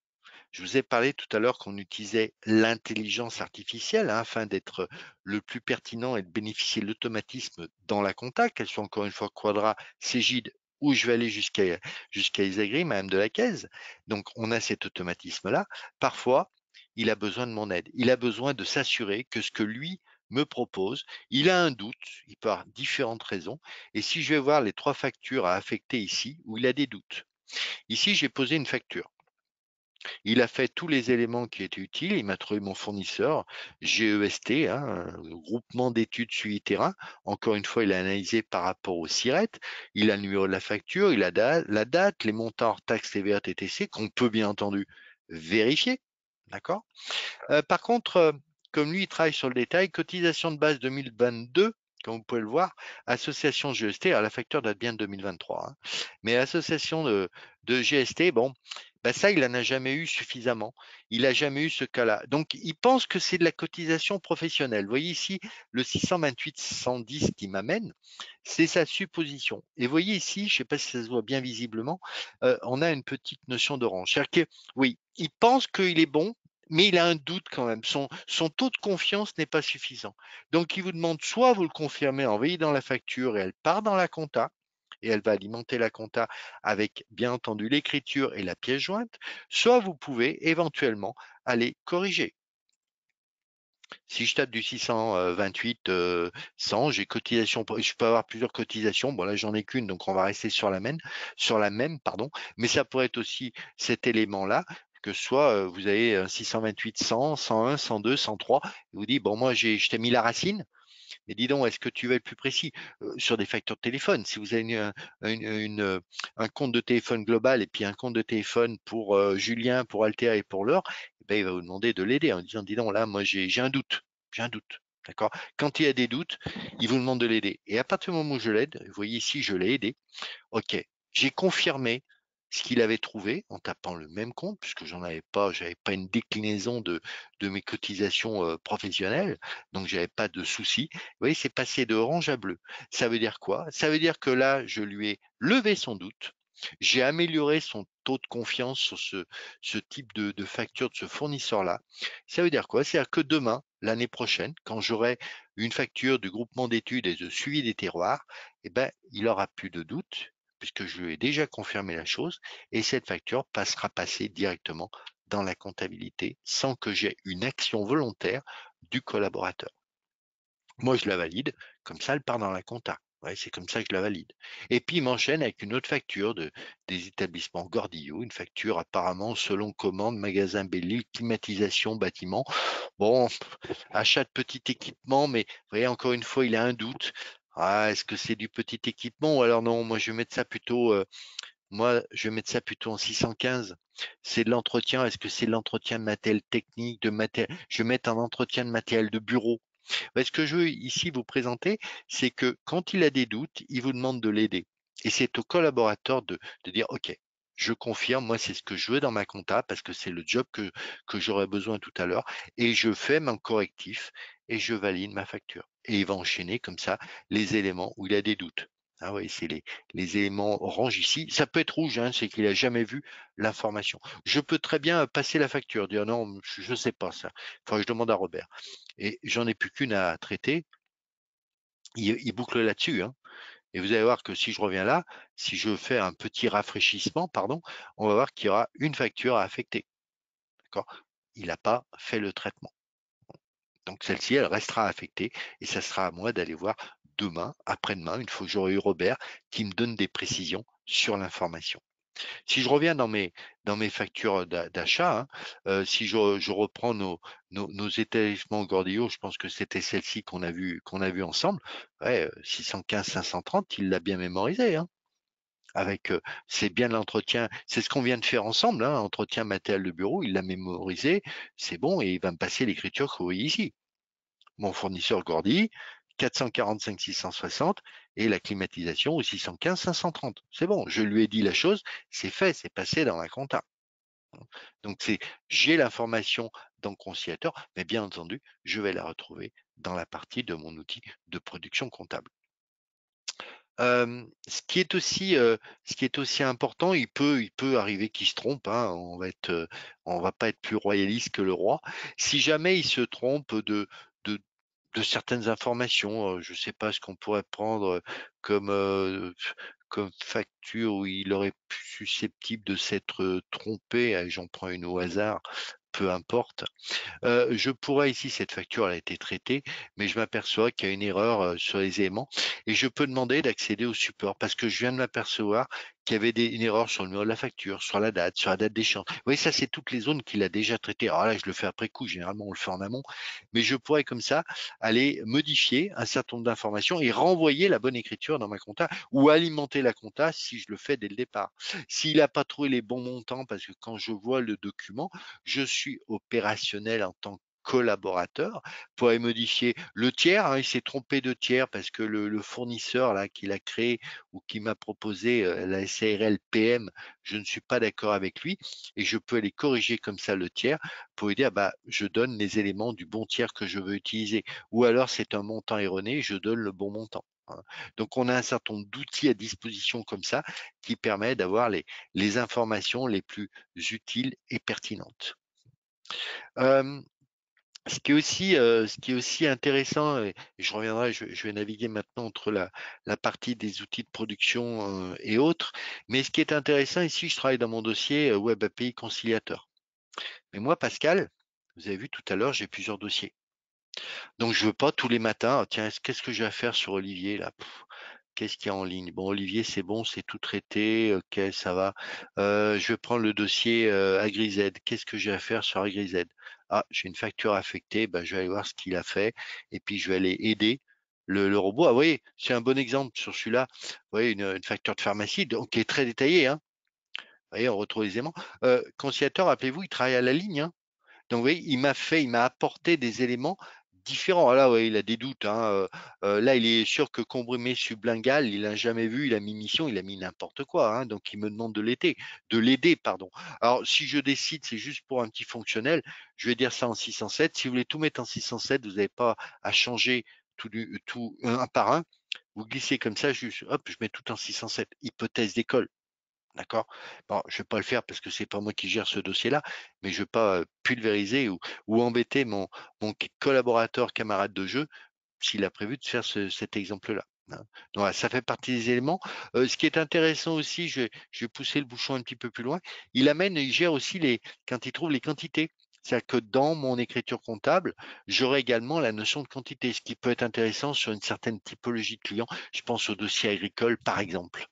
Je vous ai parlé tout à l'heure qu'on utilisait l'intelligence artificielle, hein, afin d'être le plus pertinent et de bénéficier de l'automatisme dans la compta, qu'elle soit encore une fois Quadra, Cégide ou je vais aller jusqu'à Isagri, Madame de la Caisse. Donc on a cet automatisme-là. Parfois, il a besoin de mon aide. Il a besoin de s'assurer que ce que lui me propose, il a un doute, il peut avoir différentes raisons. Et si je vais voir les 3 factures à affecter ici, où il a des doutes. Ici, j'ai posé une facture. Il a fait tous les éléments qui étaient utiles. Il m'a trouvé mon fournisseur, GEST, hein, groupement d'études suivi terrain. Encore une fois, il a analysé par rapport au SIRET. Il a le numéro de la facture, il a la date, les montants hors taxes TVA, TTC, qu'on peut bien entendu vérifier. D'accord? Par contre, comme lui, il travaille sur le détail, cotisation de base 2022, comme vous pouvez le voir, association GST, alors la facture date bien de 2023, hein, mais association de GST, bon, bah ça, il n'en a jamais eu suffisamment. Il n'a jamais eu ce cas-là. Donc, il pense que c'est de la cotisation professionnelle. Vous voyez ici le 628-110 qui m'amène, c'est sa supposition. Et vous voyez ici, je ne sais pas si ça se voit bien visiblement, on a une petite notion d'orange. C'est-à-dire que, oui, il pense qu'il est bon, mais il a un doute quand même. Son taux de confiance n'est pas suffisant. Donc, il vous demande soit vous le confirmez, envoyez dans la facture et elle part dans la compta, et elle va alimenter la compta avec, bien entendu, l'écriture et la pièce jointe, soit vous pouvez éventuellement aller corriger. Si je tape du 628 100, j'ai cotisation, je peux avoir plusieurs cotisations. Bon là j'en ai qu'une, donc on va rester sur la même, pardon. Mais ça pourrait être aussi cet élément-là, que soit vous avez 628 100, 101, 102, 103. Et vous dites bon moi je t'ai mis la racine. Mais dis donc, est-ce que tu vas être plus précis sur des factures de téléphone? Si vous avez un compte de téléphone global et puis un compte de téléphone pour Julien, pour Altea et pour Laure, eh ben, il va vous demander de l'aider en disant, dis donc, là, moi, j'ai un doute. J'ai un doute. D'accord? Quand il y a des doutes, il vous demande de l'aider. Et à partir du moment où je l'aide, vous voyez ici, je l'ai aidé. OK, j'ai confirmé ce qu'il avait trouvé en tapant le même compte, puisque j'avais pas une déclinaison de mes cotisations professionnelles, donc j'avais pas de souci. Vous voyez, c'est passé de orange à bleu. Ça veut dire quoi? Ça veut dire que là, je lui ai levé son doute, j'ai amélioré son taux de confiance sur ce type de facture de ce fournisseur-là. Ça veut dire quoi? C'est-à-dire que demain, l'année prochaine, quand j'aurai une facture du groupement d'études et de suivi des terroirs, eh ben, il aura plus de doute puisque je lui ai déjà confirmé la chose et cette facture passer directement dans la comptabilité sans que j'ai une action volontaire du collaborateur. Moi, je la valide, comme ça, elle part dans la compta. Ouais, c'est comme ça que je la valide. Et puis, il m'enchaîne avec une autre facture des établissements Gordillo, une facture apparemment selon commande, magasin Belle-Île, climatisation, bâtiment. Bon, achat de petit équipement, mais vous voyez, encore une fois, il a un doute. Ah, est-ce que c'est du petit équipement ou alors non, moi je vais mettre ça plutôt, je vais mettre ça plutôt en 615. C'est de l'entretien. Est-ce que c'est de l'entretien de matériel technique, de matériel? Je vais mettre un entretien de matériel de bureau. Ce que je veux ici vous présenter, c'est que quand il a des doutes, il vous demande de l'aider. Et c'est au collaborateur de dire, OK, je confirme, moi c'est ce que je veux dans ma compta parce que c'est le job que j'aurais besoin tout à l'heure et je fais mon correctif et je valide ma facture. Et il va enchaîner comme ça les éléments où il a des doutes. Ah oui, c'est les éléments orange ici. Ça peut être rouge, hein, c'est qu'il a jamais vu l'information. Je peux très bien passer la facture, dire non, je ne sais pas ça. Enfin, je demande à Robert et j'en ai plus qu'une à traiter, il boucle là-dessus, hein. Et vous allez voir que si je reviens là, si je fais un petit rafraîchissement, pardon, on va voir qu'il y aura une facture à affecter. D'accord? Il n'a pas fait le traitement. Donc celle-ci, elle restera affectée et ça sera à moi d'aller voir demain, après-demain, une fois que j'aurai eu Robert, qui me donne des précisions sur l'information. Si je reviens dans mes factures d'achat, hein, si je reprends nos établissements Gordillo, je pense que c'était celle-ci qu'on a vu ensemble. Ouais, 615, 530, il l'a bien mémorisé, hein. avec, c'est bien l'entretien, c'est ce qu'on vient de faire ensemble, hein, entretien matériel de bureau, il l'a mémorisé, c'est bon et il va me passer l'écriture que vous voyez ici. Mon fournisseur Gordy, 445-660 et la climatisation au 615-530. C'est bon, je lui ai dit la chose, c'est fait, c'est passé dans ma compta. Donc j'ai l'information dans Conciliateur, mais bien entendu, je vais la retrouver dans la partie de mon outil de production comptable. Ce qui est aussi important, il peut arriver qu'il se trompe, hein, on va pas être plus royaliste que le roi. Si jamais il se trompe de de certaines informations, je sais pas ce qu'on pourrait prendre comme, comme facture où il aurait pu susceptible de s'être, trompé, j'en prends une au hasard, peu importe. Je pourrais ici, cette facture elle a été traitée, mais je m'aperçois qu'il y a une erreur, sur les éléments et je peux demander d'accéder au support parce que je viens de m'apercevoir qu'il y avait une erreur sur le numéro de la facture, sur la date d'échéance. Vous voyez, ça, c'est toutes les zones qu'il a déjà traitées. Alors là, je le fais après coup, généralement, on le fait en amont, mais je pourrais comme ça aller modifier un certain nombre d'informations et renvoyer la bonne écriture dans ma compta ou alimenter la compta si je le fais dès le départ. S'il n'a pas trouvé les bons montants, parce que quand je vois le document, je suis opérationnel en tant que collaborateur pour aller modifier le tiers, hein, il s'est trompé de tiers parce que le fournisseur là qu'il a créé ou qui m'a proposé la SARL PM, je ne suis pas d'accord avec lui et je peux aller corriger comme ça le tiers pour lui dire bah je donne les éléments du bon tiers que je veux utiliser ou alors c'est un montant erroné, je donne le bon montant, hein. Donc on a un certain nombre d'outils à disposition comme ça qui permet d'avoir les informations les plus utiles et pertinentes. Euh, ce qui est aussi intéressant, et je reviendrai, je vais naviguer maintenant entre la partie des outils de production et autres, mais ce qui est intéressant ici, je travaille dans mon dossier Web API Conciliateur. Mais moi, Pascal, vous avez vu tout à l'heure, j'ai plusieurs dossiers. Donc je veux pas tous les matins, ah, tiens, qu'est-ce que j'ai à faire sur Olivier là? Qu'est-ce qu'il y a en ligne? Bon, Olivier, c'est bon, c'est tout traité, ok, ça va. Je vais prendre le dossier AgriZ. Qu'est-ce que j'ai à faire sur AgriZ? Ah, j'ai une facture affectée, ben, je vais aller voir ce qu'il a fait et puis je vais aller aider le robot. Ah, vous voyez, c'est un bon exemple sur celui-là. Vous voyez, une facture de pharmacie, donc qui est très détaillée, hein. Vous voyez, on retrouve les éléments. Conciliateur, rappelez-vous, il travaille à la ligne, hein. Donc, vous voyez, il m'a apporté des éléments différents. Ah là, ouais, il a des doutes, hein. Là, il est sûr que comprimé sublingual, il n'a jamais vu, il a mis mission, il a mis n'importe quoi, hein. Donc, il me demande de l'aider, pardon. Alors, si je décide, c'est juste pour un petit fonctionnel, je vais dire ça en 607. Si vous voulez tout mettre en 607, vous n'avez pas à changer tout un par un. Vous glissez comme ça, juste, hop, je mets tout en 607. Hypothèse d'école. D'accord? Bon, je vais pas le faire parce que c'est pas moi qui gère ce dossier-là, mais je vais pas pulvériser ou embêter mon collaborateur, camarade de jeu, s'il a prévu de faire cet exemple-là, hein. Donc voilà, ça fait partie des éléments. Ce qui est intéressant aussi, je vais pousser le bouchon un petit peu plus loin. Il gère aussi quand il trouve les quantités. C'est-à-dire que dans mon écriture comptable, j'aurai également la notion de quantité, ce qui peut être intéressant sur une certaine typologie de clients. Je pense au dossier agricole, par exemple.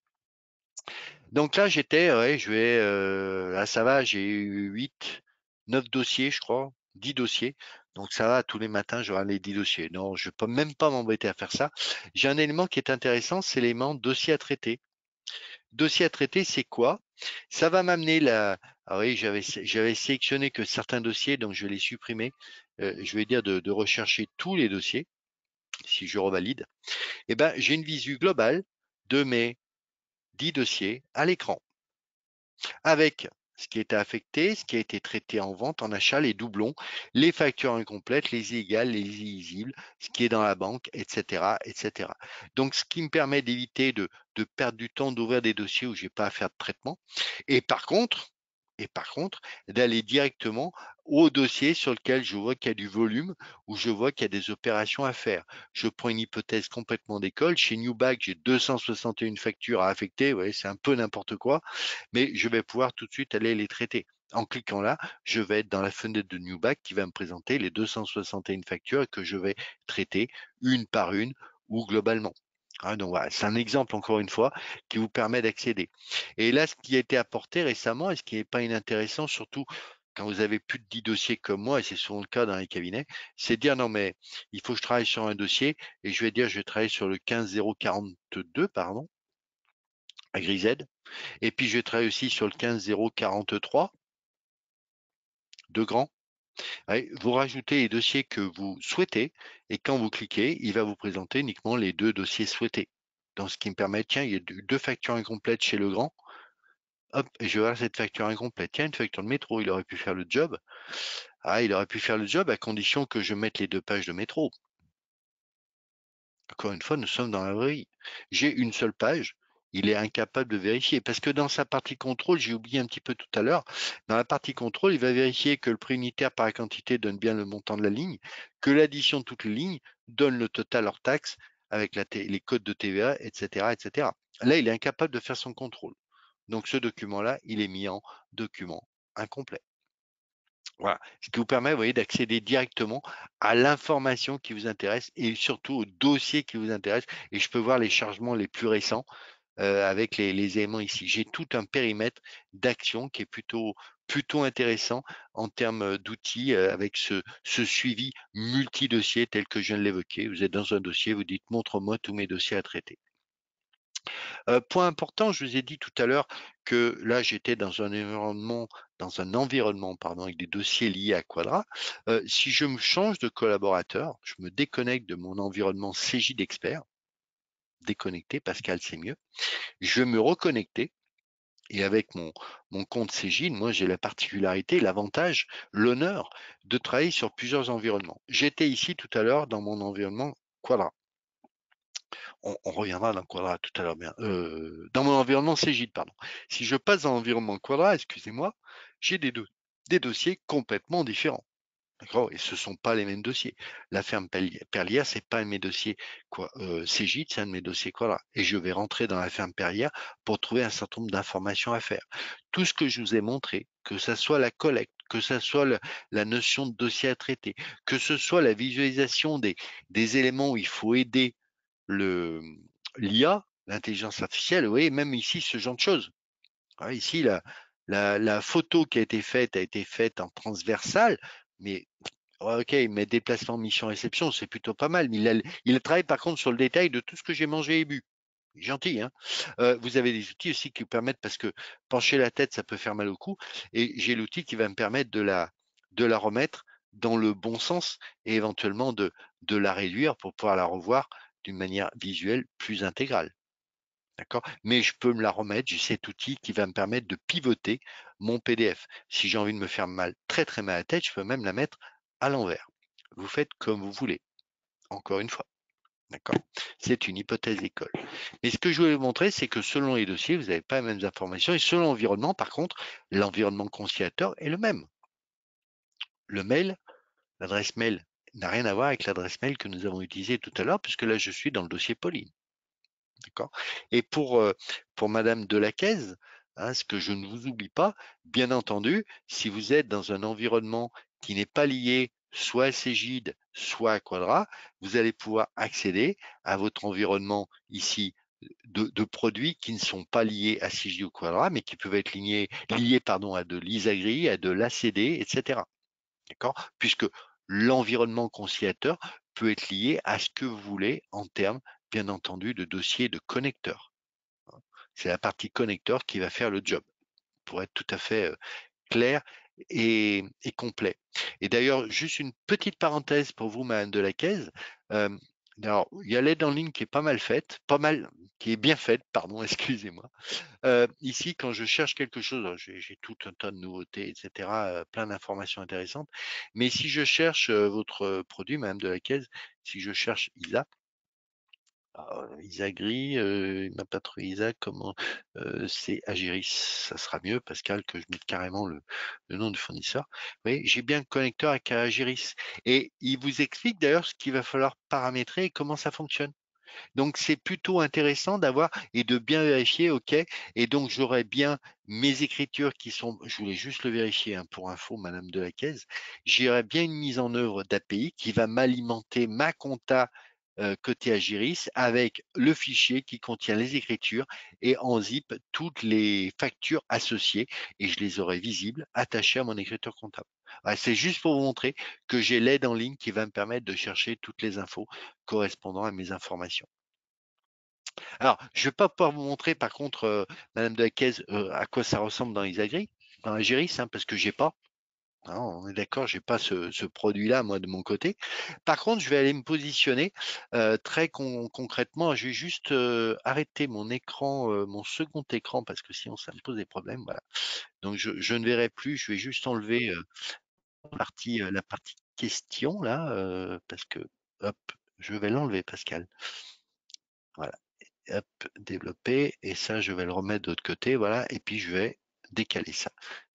Donc là, ouais, là ça va, j'ai eu 8, 9 dossiers, je crois, 10 dossiers. Donc ça va, tous les matins, j'aurai les 10 dossiers. Non, je ne peux même pas m'embêter à faire ça. J'ai un élément qui est intéressant, c'est l'élément dossier à traiter. Dossier à traiter, c'est quoi? Ça va m'amener ah oui, j'avais sélectionné que certains dossiers, donc je vais les supprimer. Je vais dire de rechercher tous les dossiers, si je revalide. Eh ben, j'ai une visu globale de mes 10 dossiers à l'écran, avec ce qui était affecté, ce qui a été traité en vente, en achat, les doublons, les factures incomplètes, les illégales, les illisibles, ce qui est dans la banque, etc., etc. Donc, ce qui me permet d'éviter de perdre du temps d'ouvrir des dossiers où j'ai pas à faire de traitement. Et par contre, d'aller directement au dossier sur lequel je vois qu'il y a du volume, où je vois qu'il y a des opérations à faire. Je prends une hypothèse complètement d'école. Chez Newback, j'ai 261 factures à affecter. Ouais, c'est un peu n'importe quoi, mais je vais pouvoir tout de suite aller les traiter. En cliquant là, je vais être dans la fenêtre de Newback qui va me présenter les 261 factures que je vais traiter une par une ou globalement. Hein, donc voilà, c'est un exemple encore une fois qui vous permet d'accéder. Et là, ce qui a été apporté récemment et ce qui n'est pas inintéressant, surtout quand vous avez plus de 10 dossiers comme moi, et c'est souvent le cas dans les cabinets, c'est de dire non mais il faut que je travaille sur un dossier et je vais dire je vais travailler sur le 15042, pardon, à gris Z. Et puis, je travaille aussi sur le 15043 de grand. Ouais, vous rajoutez les dossiers que vous souhaitez et quand vous cliquez, il va vous présenter uniquement les 2 dossiers souhaités. Donc, ce qui me permet, tiens, il y a deux factures incomplètes chez Legrand. Hop, et je vais voir cette facture incomplète. Tiens, une facture de métro, il aurait pu faire le job. Ah, il aurait pu faire le job à condition que je mette les 2 pages de métro. Encore une fois, nous sommes dans la vraie vie. J'ai une seule page, il est incapable de vérifier parce que dans sa partie contrôle, j'ai oublié un petit peu tout à l'heure, dans la partie contrôle, il va vérifier que le prix unitaire par la quantité donne bien le montant de la ligne, que l'addition de toutes les lignes donne le total hors taxe avec les codes de TVA, etc., etc. Là, il est incapable de faire son contrôle. Donc, ce document-là, il est mis en document incomplet. Voilà, ce qui vous permet, vous voyez, d'accéder directement à l'information qui vous intéresse et surtout au dossier qui vous intéresse. Et je peux voir les chargements les plus récents avec les éléments ici. J'ai tout un périmètre d'action qui est plutôt intéressant en termes d'outils avec ce suivi multi-dossier tel que je viens de l'évoquer. Vous êtes dans un dossier, vous dites montre-moi tous mes dossiers à traiter. Point important, je vous ai dit tout à l'heure que là, j'étais dans un environnement, pardon, avec des dossiers liés à Quadra. Si je me change de collaborateur, je me déconnecte de mon environnement CJ d'expert, déconnecté, Pascal, c'est mieux. Je vais me reconnecter et avec mon compte CJ, moi, j'ai la particularité, l'avantage, l'honneur de travailler sur plusieurs environnements. J'étais ici tout à l'heure dans mon environnement Quadra. On reviendra dans Quadra tout à l'heure bien. Dans mon environnement Cégide, pardon. Si je passe dans l'environnement Quadra, excusez-moi, j'ai des dossiers complètement différents. D'accord. Et ce ne sont pas les mêmes dossiers. La ferme Perlière, c'est pas un de mes dossiers Cégide, c'est un de mes dossiers Quadra. Et je vais rentrer dans la ferme Perlière pour trouver un certain nombre d'informations à faire. Tout ce que je vous ai montré, que ce soit la collecte, que ce soit la notion de dossier à traiter, que ce soit la visualisation des éléments où il faut aider le l'IA, l'intelligence artificielle, vous voyez, même ici, ce genre de choses. Ici, la photo qui a été faite en transversale, mais ok, mais déplacement, mission, réception, c'est plutôt pas mal. Mais il travaille par contre sur le détail de tout ce que j'ai mangé et bu. Gentil, hein. Vous avez des outils aussi qui vous permettent, parce que pencher la tête, ça peut faire mal au cou, et j'ai l'outil qui va me permettre de la remettre dans le bon sens et éventuellement de la réduire pour pouvoir la revoir d'une manière visuelle plus intégrale. D'accord? Mais je peux me la remettre, j'ai cet outil qui va me permettre de pivoter mon PDF. Si j'ai envie de me faire mal, très très mal à la tête, je peux même la mettre à l'envers. Vous faites comme vous voulez, encore une fois. D'accord? C'est une hypothèse d'école. Mais ce que je voulais vous montrer, c'est que selon les dossiers, vous n'avez pas les mêmes informations. Et selon l'environnement, par contre, l'environnement conciliateur est le même. Le mail, l'adresse mail n'a rien à voir avec l'adresse mail que nous avons utilisée tout à l'heure, puisque là, je suis dans le dossier Pauline. D'accord. Et pour Madame Delacaise, hein, ce que je ne vous oublie pas, bien entendu, si vous êtes dans un environnement qui n'est pas lié soit à Cégide, soit à Quadra, vous allez pouvoir accéder à votre environnement ici de produits qui ne sont pas liés à Cégide ou Quadra, mais qui peuvent être liés pardon, à de l'ISAGRI, à de l'ACD, etc. D'accord? Puisque l'environnement conciliateur peut être lié à ce que vous voulez en termes, bien entendu, de dossier de connecteur. C'est la partie connecteur qui va faire le job, pour être tout à fait clair et complet. Et d'ailleurs, juste une petite parenthèse pour vous, Madame Delacaise. Alors, il y a l'aide en ligne qui est pas mal faite, qui est bien faite, pardon, excusez-moi. Ici, quand je cherche quelque chose, j'ai tout un tas de nouveautés, etc., plein d'informations intéressantes. Mais si je cherche votre produit, Madame Delacaise, si je cherche ISA, Isagri, il m'a pas trouvé Isa, comment c'est Agiris, ça sera mieux, Pascal, que je mette carrément le nom du fournisseur. Vous voyez, j'ai bien le connecteur avec Agiris. Et il vous explique d'ailleurs ce qu'il va falloir paramétrer et comment ça fonctionne. Donc, c'est plutôt intéressant d'avoir et de bien vérifier, OK. Et donc, j'aurai bien mes écritures qui sont, je voulais juste le vérifier hein, pour info, Madame Delacaise, j'aurai bien une mise en œuvre d'API qui va m'alimenter ma compta côté Agiris avec le fichier qui contient les écritures et en zip toutes les factures associées et je les aurai visibles attachées à mon écriture comptable. Voilà, c'est juste pour vous montrer que j'ai l'aide en ligne qui va me permettre de chercher toutes les infos correspondant à mes informations. Alors, je vais pas pouvoir vous montrer, par contre, Madame de la Caisse, à quoi ça ressemble dans la Géris, hein, parce que j'ai pas. Hein, on est d'accord, j'ai pas ce produit-là, moi, de mon côté. Par contre, je vais aller me positionner très concrètement. Je vais juste arrêter mon écran, mon second écran, parce que sinon ça me pose des problèmes. Voilà. Donc je ne verrai plus. Je vais juste enlever la partie question là, parce que hop, je vais l'enlever, Pascal. Voilà. Hop, développer, et ça, je vais le remettre de l'autre côté, voilà, et puis je vais décaler ça.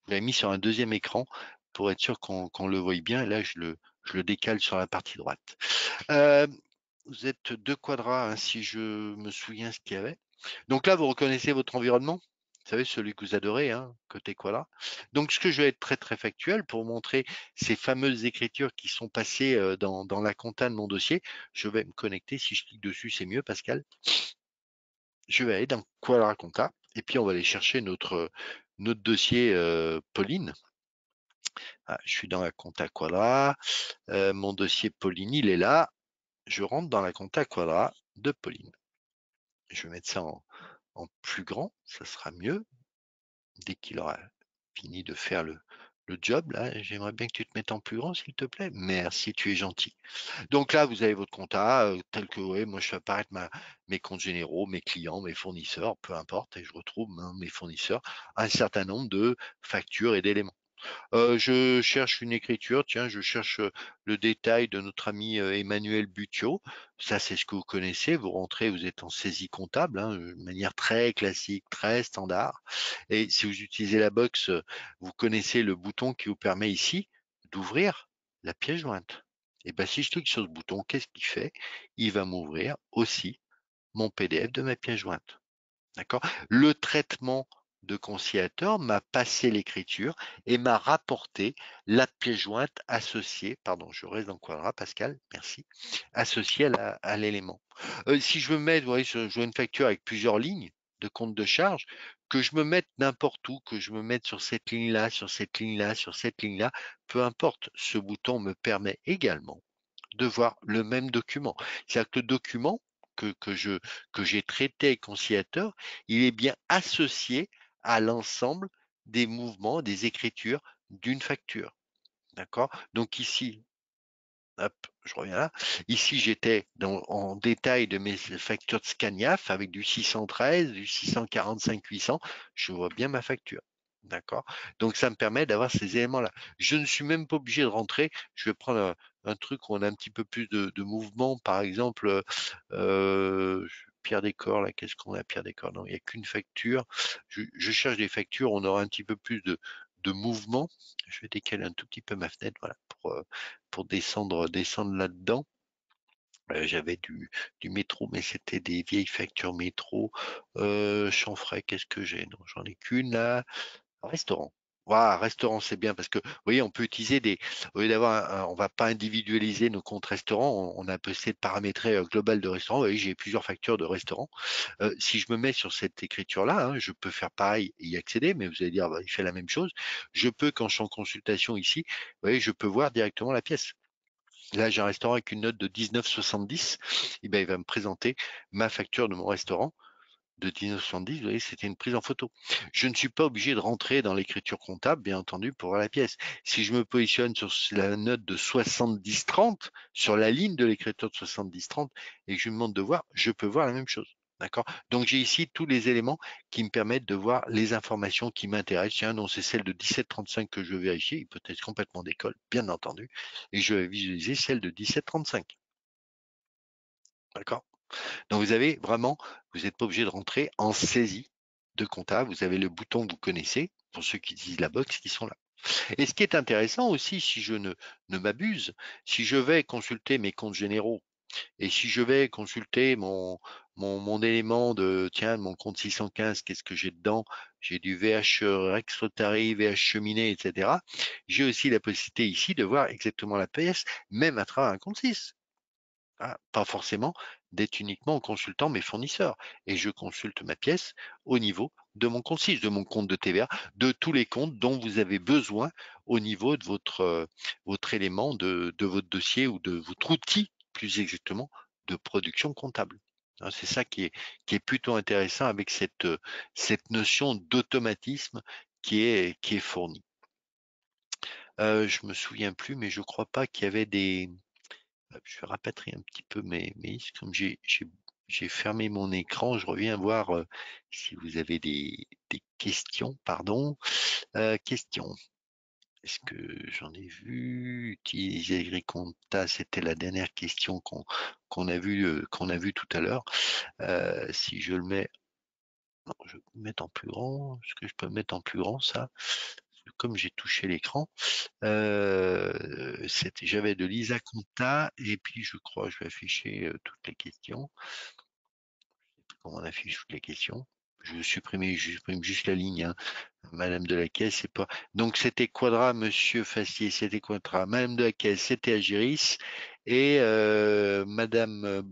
Je l'ai mis sur un deuxième écran pour être sûr qu'on le voit bien, et là, je le décale sur la partie droite. Euh, Vous êtes deux quadras, hein, si je me souviens ce qu'il y avait. Donc là, vous reconnaissez votre environnement, vous savez, celui que vous adorez, hein, côté quadra. Donc, ce que je vais être très, très factuel pour vous montrer ces fameuses écritures qui sont passées dans la compta de mon dossier, je vais me connecter. Si je clique dessus, c'est mieux, Pascal. Je vais aller dans Quadra Compta et puis on va aller chercher notre dossier Pauline. Ah, je suis dans la compta Quadra. Mon dossier Pauline, il est là. Je rentre dans la compta Quadra de Pauline. Je vais mettre ça en plus grand, ça sera mieux. Dès qu'il aura fini de faire le job, là, j'aimerais bien que tu te mettes en plus grand, s'il te plaît. Merci, tu es gentil. Donc là, vous avez votre compta, tel que, ouais, moi je fais apparaître mes comptes généraux, mes clients, mes fournisseurs, peu importe, et je retrouve mes fournisseurs, un certain nombre de factures et d'éléments. Je cherche une écriture, tiens, je cherche le détail de notre ami Emmanuel Butiot. Ça, c'est ce que vous connaissez. Vous rentrez, vous êtes en saisie comptable, hein, de manière très classique, très standard. Et si vous utilisez la box, vous connaissez le bouton qui vous permet ici d'ouvrir la pièce jointe. Et bien, si je clique sur ce bouton, qu'est-ce qu'il fait? Il va m'ouvrir aussi mon PDF de ma pièce jointe. D'accord? Le traitement de conciliateur m'a passé l'écriture et m'a rapporté la pièce jointe associée, pardon, je reste dans le quadrat, Pascal, merci, associée à l'élément. Si je veux mettre, vous voyez, je veux une facture avec plusieurs lignes de compte de charge, que je me mette n'importe où, que je me mette sur cette ligne-là, sur cette ligne-là, sur cette ligne-là, peu importe, ce bouton me permet également de voir le même document. C'est-à-dire que le document que j'ai traité avec conciliateur, il est bien associé à l'ensemble des mouvements, des écritures d'une facture. D'accord? Donc ici, hop, je reviens là. Ici, j'étais en détail de mes factures de Scaniaf avec du 613, du 645-800. Je vois bien ma facture. D'accord? Donc, ça me permet d'avoir ces éléments-là. Je ne suis même pas obligé de rentrer. Je vais prendre un truc où on a un petit peu plus de mouvement. Par exemple, Pierre Décor, là, qu'est-ce qu'on a, Pierre Décor? Non, il n'y a qu'une facture. Je cherche des factures, on aura un petit peu plus de mouvement. Je vais décaler un tout petit peu ma fenêtre, voilà, pour descendre là-dedans. J'avais du métro, mais c'était des vieilles factures métro. Chanfray, qu'est-ce que j'ai? Non, j'en ai qu'une là. Restaurant. Voilà, restaurant, c'est bien parce que, vous voyez, on peut utiliser au lieu on va pas individualiser nos comptes restaurants, on a essayé de paramétrer global de restaurant. Vous voyez, j'ai plusieurs factures de restaurant. Si je me mets sur cette écriture-là, hein, je peux faire pareil et y accéder, mais vous allez dire, bah, il fait la même chose. Je peux, quand je suis en consultation ici, vous voyez, je peux voir directement la pièce. Là, j'ai un restaurant avec une note de 19,70. Et ben, il va me présenter ma facture de mon restaurant de 19,70. Vous voyez, c'était une prise en photo. Je ne suis pas obligé de rentrer dans l'écriture comptable, bien entendu, pour voir la pièce. Si je me positionne sur la note de 70,30, sur la ligne de l'écriture de 70,30, et que je lui demande de voir, je peux voir la même chose. D'accord? Donc, j'ai ici tous les éléments qui me permettent de voir les informations qui m'intéressent. Tiens, non, c'est celle de 17,35 que je veux vérifier. Il peut être complètement d'école, bien entendu. Et je vais visualiser celle de 17,35. D'accord? Donc, vous avez vraiment, vous n'êtes pas obligé de rentrer en saisie de compta. Vous avez le bouton que vous connaissez, pour ceux qui utilisent la box, qui sont là. Et ce qui est intéressant aussi, si je ne m'abuse, si je vais consulter mes comptes généraux et si je vais consulter mon élément de, tiens, mon compte 615, qu'est-ce que j'ai dedans? J'ai du VH Rex Rotary, VH Cheminée, etc. J'ai aussi la possibilité ici de voir exactement la pièce, même à travers un compte 6. Ah, pas forcément d'être uniquement en consultant mes fournisseurs. Et je consulte ma pièce au niveau de mon compte 6, de mon compte de TVA, de tous les comptes dont vous avez besoin au niveau de votre élément de votre dossier ou de votre outil, plus exactement, de production comptable. Hein. C'est ça qui est plutôt intéressant avec cette notion d'automatisme qui est fournie. Je me souviens plus, mais je crois pas qu'il y avait des. Je vais rapatrier un petit peu mes listes, comme j'ai fermé mon écran, je reviens voir si vous avez des questions, pardon. Questions. Est-ce que j'en ai vu? Utiliser Agricompta, c'était la dernière question qu'on a vu tout à l'heure. Si je le mets, non, je vais le mettre en plus grand. Est-ce que je peux le mettre en plus grand, ça? Comme j'ai touché l'écran, j'avais de Lisa Conta et puis je crois je vais afficher toutes les questions. Comment on affiche toutes les questions? Je supprime juste la ligne, hein. Madame de la Caisse, c'est pas. Donc c'était Quadra, Monsieur Fassier, c'était Quadra. Madame de la Caisse, c'était Agiris et Madame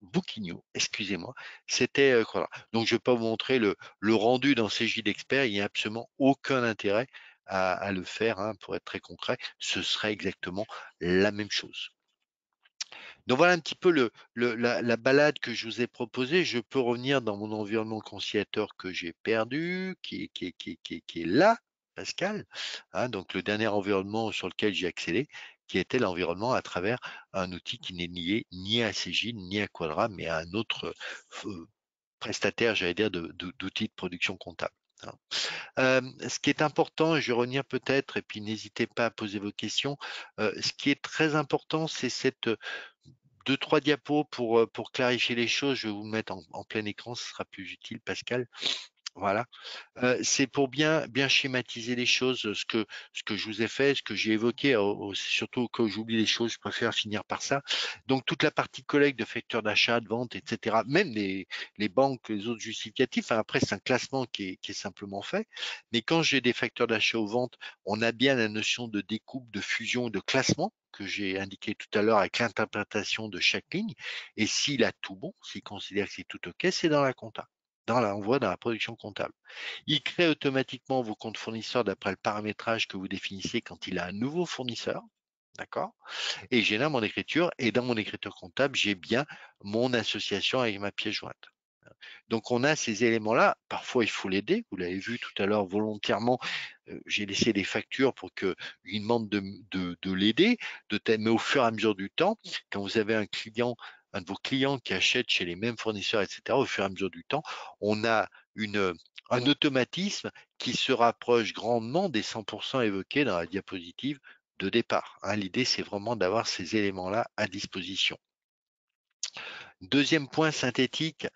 Bouquignou, excusez-moi, c'était Quadra. Donc je ne vais pas vous montrer le rendu dans CJ d'expert. Il n'y a absolument aucun intérêt à le faire, hein, pour être très concret. Ce serait exactement la même chose. Donc voilà un petit peu la balade que je vous ai proposée. Je peux revenir dans mon environnement conciliateur que j'ai perdu, qui est là, Pascal. Hein, donc le dernier environnement sur lequel j'ai accédé, qui était l'environnement à travers un outil qui n'est lié ni à Cégide, ni à Quadra, mais à un autre prestataire, j'allais dire, d'outils de production comptable. Hein. Ce qui est important, et je vais revenir peut-être, et puis n'hésitez pas à poser vos questions, ce qui est très important, c'est cette deux, trois diapos pour clarifier les choses. Je vais vous mettre en plein écran, ce sera plus utile, Pascal. Voilà. C'est pour bien schématiser les choses, ce que je vous ai fait, ce que j'ai évoqué, surtout quand j'oublie les choses, je préfère finir par ça. Donc toute la partie collecte de facteurs d'achat, de vente, etc., même les banques, les autres justificatifs, hein, après c'est un classement qui est simplement fait, mais quand j'ai des facteurs d'achat ou vente, on a bien la notion de découpe, de fusion, de classement que j'ai indiqué tout à l'heure avec l'interprétation de chaque ligne, et s'il a tout bon, s'il considère que c'est tout OK, c'est dans la compta. On voit dans la production comptable. Il crée automatiquement vos comptes fournisseurs d'après le paramétrage que vous définissez quand il a un nouveau fournisseur. D'accord? Et il génère mon écriture. Et dans mon écriture comptable, j'ai bien mon association avec ma pièce jointe. Donc on a ces éléments-là. Parfois, il faut l'aider. Vous l'avez vu tout à l'heure volontairement. J'ai laissé des factures pour qu'il demande de l'aider, mais au fur et à mesure du temps, quand vous avez un de vos clients qui achète chez les mêmes fournisseurs, etc., au fur et à mesure du temps, on a un automatisme qui se rapproche grandement des 100% évoqués dans la diapositive de départ. Hein. L'idée, c'est vraiment d'avoir ces éléments-là à disposition. Deuxième point synthétique,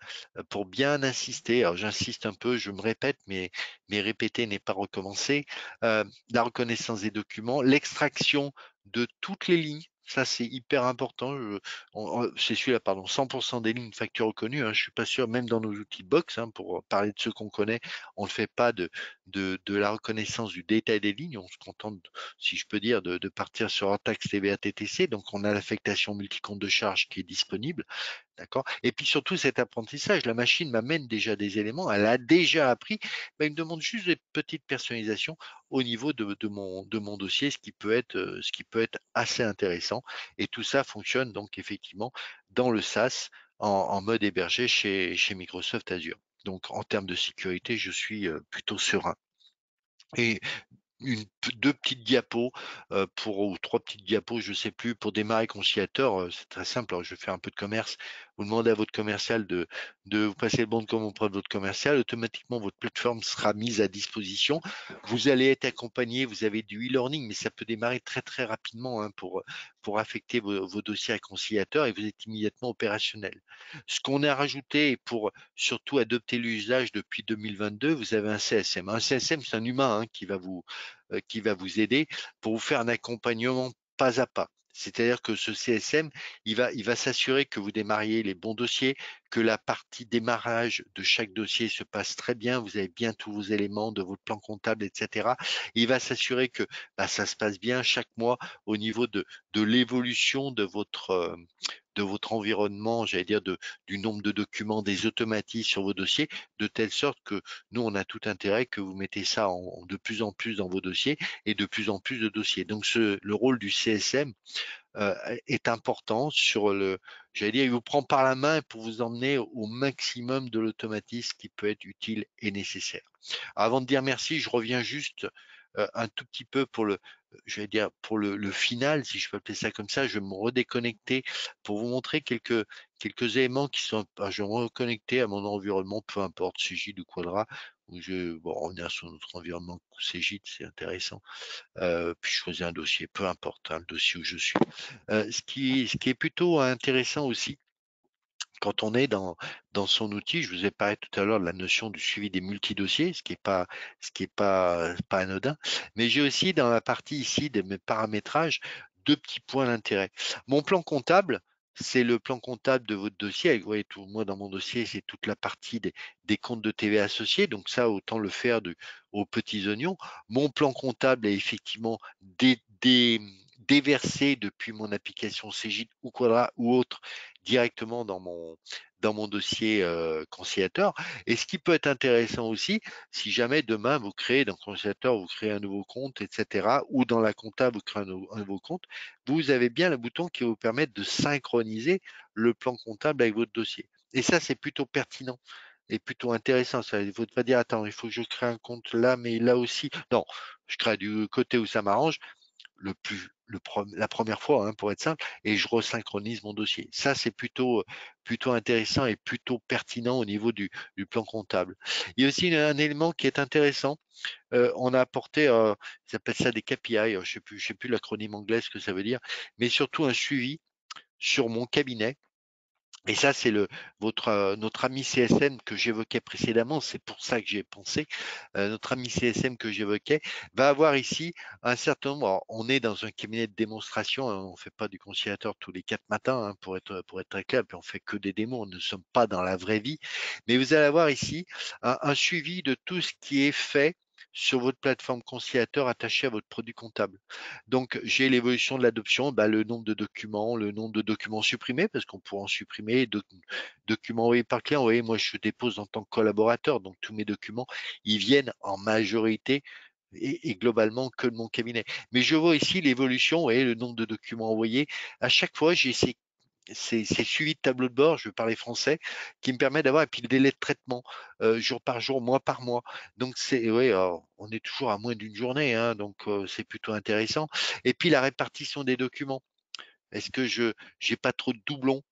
pour bien insister, alors j'insiste un peu, je me répète, mais répéter n'est pas recommencer, la reconnaissance des documents, l'extraction de toutes les lignes, ça c'est hyper important, c'est celui-là, pardon, 100% des lignes facture reconnues, hein, je suis pas sûr, même dans nos outils box, hein, pour parler de ceux qu'on connaît, on ne fait pas de la reconnaissance du détail des lignes, on se contente, si je peux dire, de partir sur un taxe TVA TTC, donc on a l'affectation multicompte de charge qui est disponible. D'accord. Et puis surtout cet apprentissage, la machine m'amène déjà des éléments, elle a déjà appris, mais elle me demande juste des petites personnalisations au niveau de mon dossier, ce qui peut être assez intéressant. Et tout ça fonctionne donc effectivement dans le SaaS en mode hébergé chez Microsoft Azure. Donc en termes de sécurité, je suis plutôt serein. Et deux petites diapos ou trois petites diapos, je ne sais plus, pour démarrer conciliateur, c'est très simple. Alors, je vais faire un peu de commerce. Vous demandez à votre commercial de vous passer le bon de commande auprès de votre commercial. Automatiquement, votre plateforme sera mise à disposition. Vous allez être accompagné. Vous avez du e-learning, mais ça peut démarrer très très rapidement, hein, pour affecter vos dossiers à conciliateur et vous êtes immédiatement opérationnel. Ce qu'on a rajouté pour surtout adopter l'usage depuis 2022, vous avez un CSM. Un CSM, c'est un humain, hein, qui va vous aider pour vous faire un accompagnement pas à pas. C'est-à-dire que ce CSM, il va s'assurer que vous démarriez les bons dossiers, que la partie démarrage de chaque dossier se passe très bien, vous avez bien tous vos éléments de votre plan comptable, etc. Il va s'assurer que ça se passe bien chaque mois au niveau de l'évolution de votre environnement, j'allais dire du nombre de documents, des automatismes sur vos dossiers, de telle sorte que nous, on a tout intérêt que vous mettez ça de plus en plus dans vos dossiers et de plus en plus de dossiers. Donc, le rôle du CSM, est important sur j'allais dire, il vous prend par la main pour vous emmener au maximum de l'automatisme qui peut être utile et nécessaire. Avant de dire merci, je reviens juste, un tout petit peu pour je vais dire, pour le final, si je peux appeler ça comme ça. Je vais me redéconnecter pour vous montrer quelques éléments qui sont je vais me reconnecter à mon environnement, peu importe, Cegid ou Quadra, où revenir sur notre environnement Cegid, c'est intéressant. Puis je choisis un dossier, peu importe, hein, le dossier où je suis. Ce qui est plutôt intéressant aussi, quand on est dans son outil, je vous ai parlé tout à l'heure de la notion du suivi des multidossiers, ce qui est pas anodin, mais j'ai aussi dans la partie ici de mes paramétrages deux petits points d'intérêt. Mon plan comptable, c'est le plan comptable de votre dossier. Vous voyez, moi dans mon dossier, c'est toute la partie des comptes de TVA associés, donc ça, autant le faire aux petits oignons. Mon plan comptable est effectivement déversé depuis mon application Cegid ou Quadra ou autre directement dans mon dossier conciliateur. Et ce qui peut être intéressant aussi, si jamais demain vous créez dans conciliateur, vous créez un nouveau compte, etc., ou dans la compta, vous créez un nouveau compte, vous avez bien le bouton qui va vous permettre de synchroniser le plan comptable avec votre dossier. Et ça, c'est plutôt pertinent et plutôt intéressant. Ça, il ne faut pas dire, attends, il faut que je crée un compte là, mais là aussi. Non, je crée du côté où ça m'arrange la première fois, hein, pour être simple, et je resynchronise mon dossier. Ça, c'est plutôt intéressant et plutôt pertinent au niveau du plan comptable. Il y a aussi un élément qui est intéressant. On a apporté, ils appellent ça des KPI, je sais plus l'acronyme anglais, ce que ça veut dire, mais surtout un suivi sur mon cabinet. Et ça, c'est notre ami CSM que j'évoquais précédemment, c'est pour ça que j'ai pensé. Notre ami CSM que j'évoquais va avoir ici un certain nombre. Alors, on est dans un cabinet de démonstration, hein, on ne fait pas du conciliateur tous les 4 matins, hein, pour être très clair, puis on fait que des démos, on ne sommes pas dans la vraie vie. Mais vous allez avoir ici un suivi de tout ce qui est fait sur votre plateforme conciliateur attachée à votre produit comptable. Donc, j'ai l'évolution de l'adoption, le nombre de documents, le nombre de documents supprimés, parce qu'on pourra en supprimer, documents envoyés par client. Vous voyez, moi, je dépose en tant que collaborateur, donc tous mes documents, ils viennent en majorité et globalement que de mon cabinet. Mais je vois ici l'évolution, vous voyez, le nombre de documents envoyés. À chaque fois, j'ai ces suivis de tableau de bord, je vais parler français, qui me permet d'avoir, et puis le délai de traitement, jour par jour, mois par mois. Donc oui, on est toujours à moins d'une journée, hein, donc c'est plutôt intéressant. Et puis la répartition des documents. Est-ce que je j'ai pas trop de doublons?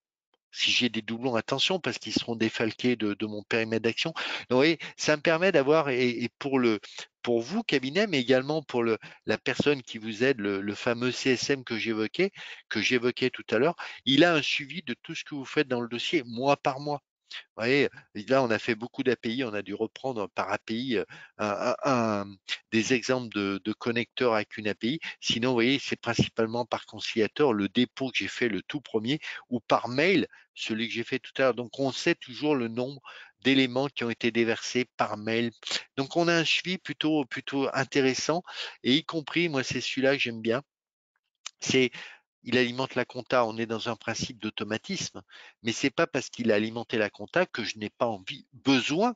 Si j'ai des doublons, attention, parce qu'ils seront défalqués de mon périmètre d'action. Donc, vous voyez, ça me permet d'avoir, et pour vous, cabinet, mais également pour la personne qui vous aide, le fameux CSM que j'évoquais tout à l'heure, il a un suivi de tout ce que vous faites dans le dossier, mois par mois. Vous voyez, là, on a fait beaucoup d'API, on a dû reprendre par API des exemples de connecteurs avec une API. Sinon, vous voyez, c'est principalement par conciliateur, le dépôt que j'ai fait le tout premier, ou par mail, celui que j'ai fait tout à l'heure. Donc, on sait toujours le nombre d'éléments qui ont été déversés par mail. Donc, on a un suivi plutôt intéressant, et y compris, moi, c'est celui-là que j'aime bien. C'est Il alimente la compta, on est dans un principe d'automatisme, mais c'est pas parce qu'il a alimenté la compta que je n'ai pas besoin,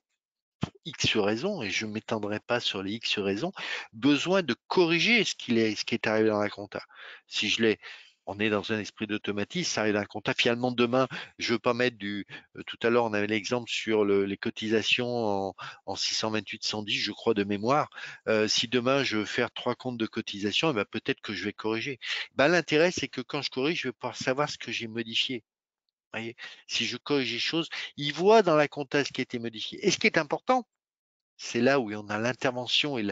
pour X raisons, et je ne m'étendrai pas sur les X raisons, besoin de corriger ce qui est arrivé dans la compta. Si je l'ai, on est dans un esprit d'automatisme, ça arrive dans la compta. Finalement, demain, je ne veux pas mettre tout à l'heure, on avait l'exemple sur les cotisations en 628-110, je crois, de mémoire. Si demain, je veux faire 3 comptes de cotisation, eh ben, peut-être que je vais corriger. Ben, l'intérêt, c'est que quand je corrige, je vais pouvoir savoir ce que j'ai modifié. Voyez, si je corrige les choses, il voit dans la compta ce qui a été modifié. Et ce qui est important, c'est là où on a l'intervention et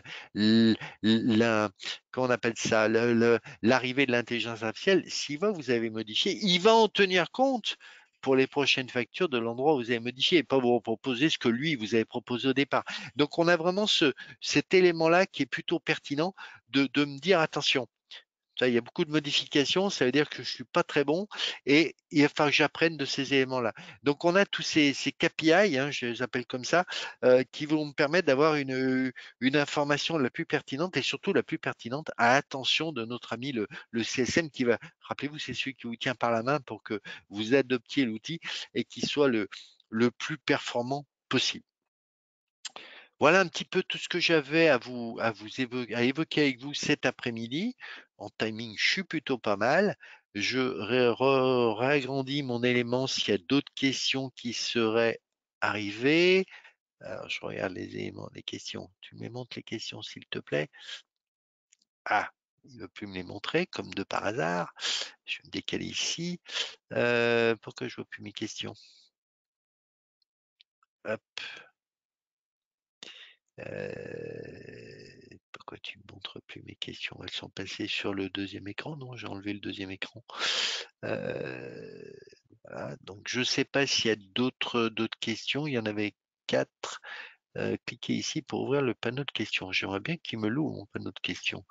comment on appelle ça, l'arrivée de l'intelligence artificielle. S'il voit que vous avez modifié, il va en tenir compte pour les prochaines factures de l'endroit où vous avez modifié et pas vous proposer ce que lui vous avez proposé au départ. Donc on a vraiment cet élément-là qui est plutôt pertinent de me dire attention. Ça, il y a beaucoup de modifications, ça veut dire que je suis pas très bon et il va falloir que j'apprenne de ces éléments-là. Donc, on a tous ces KPI, hein, je les appelle comme ça, qui vont me permettre d'avoir une information la plus pertinente et surtout la plus pertinente à l'attention de notre ami le CSM qui va, rappelez-vous, c'est celui qui vous tient par la main pour que vous adoptiez l'outil et qu'il soit le plus performant possible. Voilà un petit peu tout ce que j'avais à évoquer avec vous cet après-midi. En timing, je suis plutôt pas mal. Je réagrandis mon élément s'il y a d'autres questions qui seraient arrivées. Alors, je regarde les éléments, les questions. Tu me les montres les questions, s'il te plaît. Ah, il ne veut plus me les montrer, comme de par hasard. Je vais me décaler ici. Pourquoi je vois plus mes questions? Hop. Pourquoi tu me montres plus mes questions? Elles sont passées sur le deuxième écran? Non, j'ai enlevé le deuxième écran. Voilà. Donc, je ne sais pas s'il y a d'autres questions. Il y en avait 4. Cliquez ici pour ouvrir le panneau de questions. J'aimerais bien qu'il me l'ouvre, mon panneau de questions.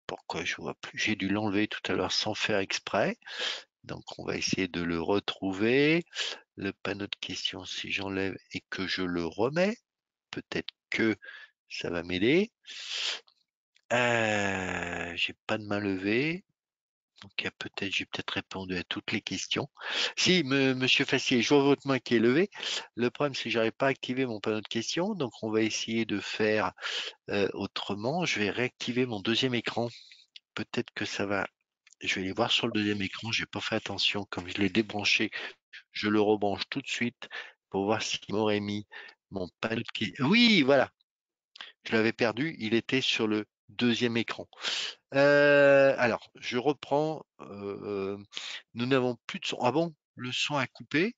Pourquoi je vois plus? J'ai dû l'enlever tout à l'heure sans faire exprès. Donc, on va essayer de le retrouver. Le panneau de questions, si j'enlève et que je le remets, peut-être que ça va m'aider. J'ai pas de main levée. Donc, j'ai peut-être répondu à toutes les questions. Si, monsieur Fassier, je vois votre main qui est levée. Le problème, c'est que j'arrive pas à activer mon panneau de questions. Donc, on va essayer de faire autrement. Je vais réactiver mon deuxième écran. Peut-être que ça va. Je vais les voir sur le deuxième écran. J'ai pas fait attention. Comme je l'ai débranché, je le rebranche tout de suite pour voir s'il m'aurait mis mon panneau de questions. Oui, voilà. Je l'avais perdu. Il était sur le deuxième écran. Alors, je reprends. Nous n'avons plus de son. Ah bon? Le son a coupé?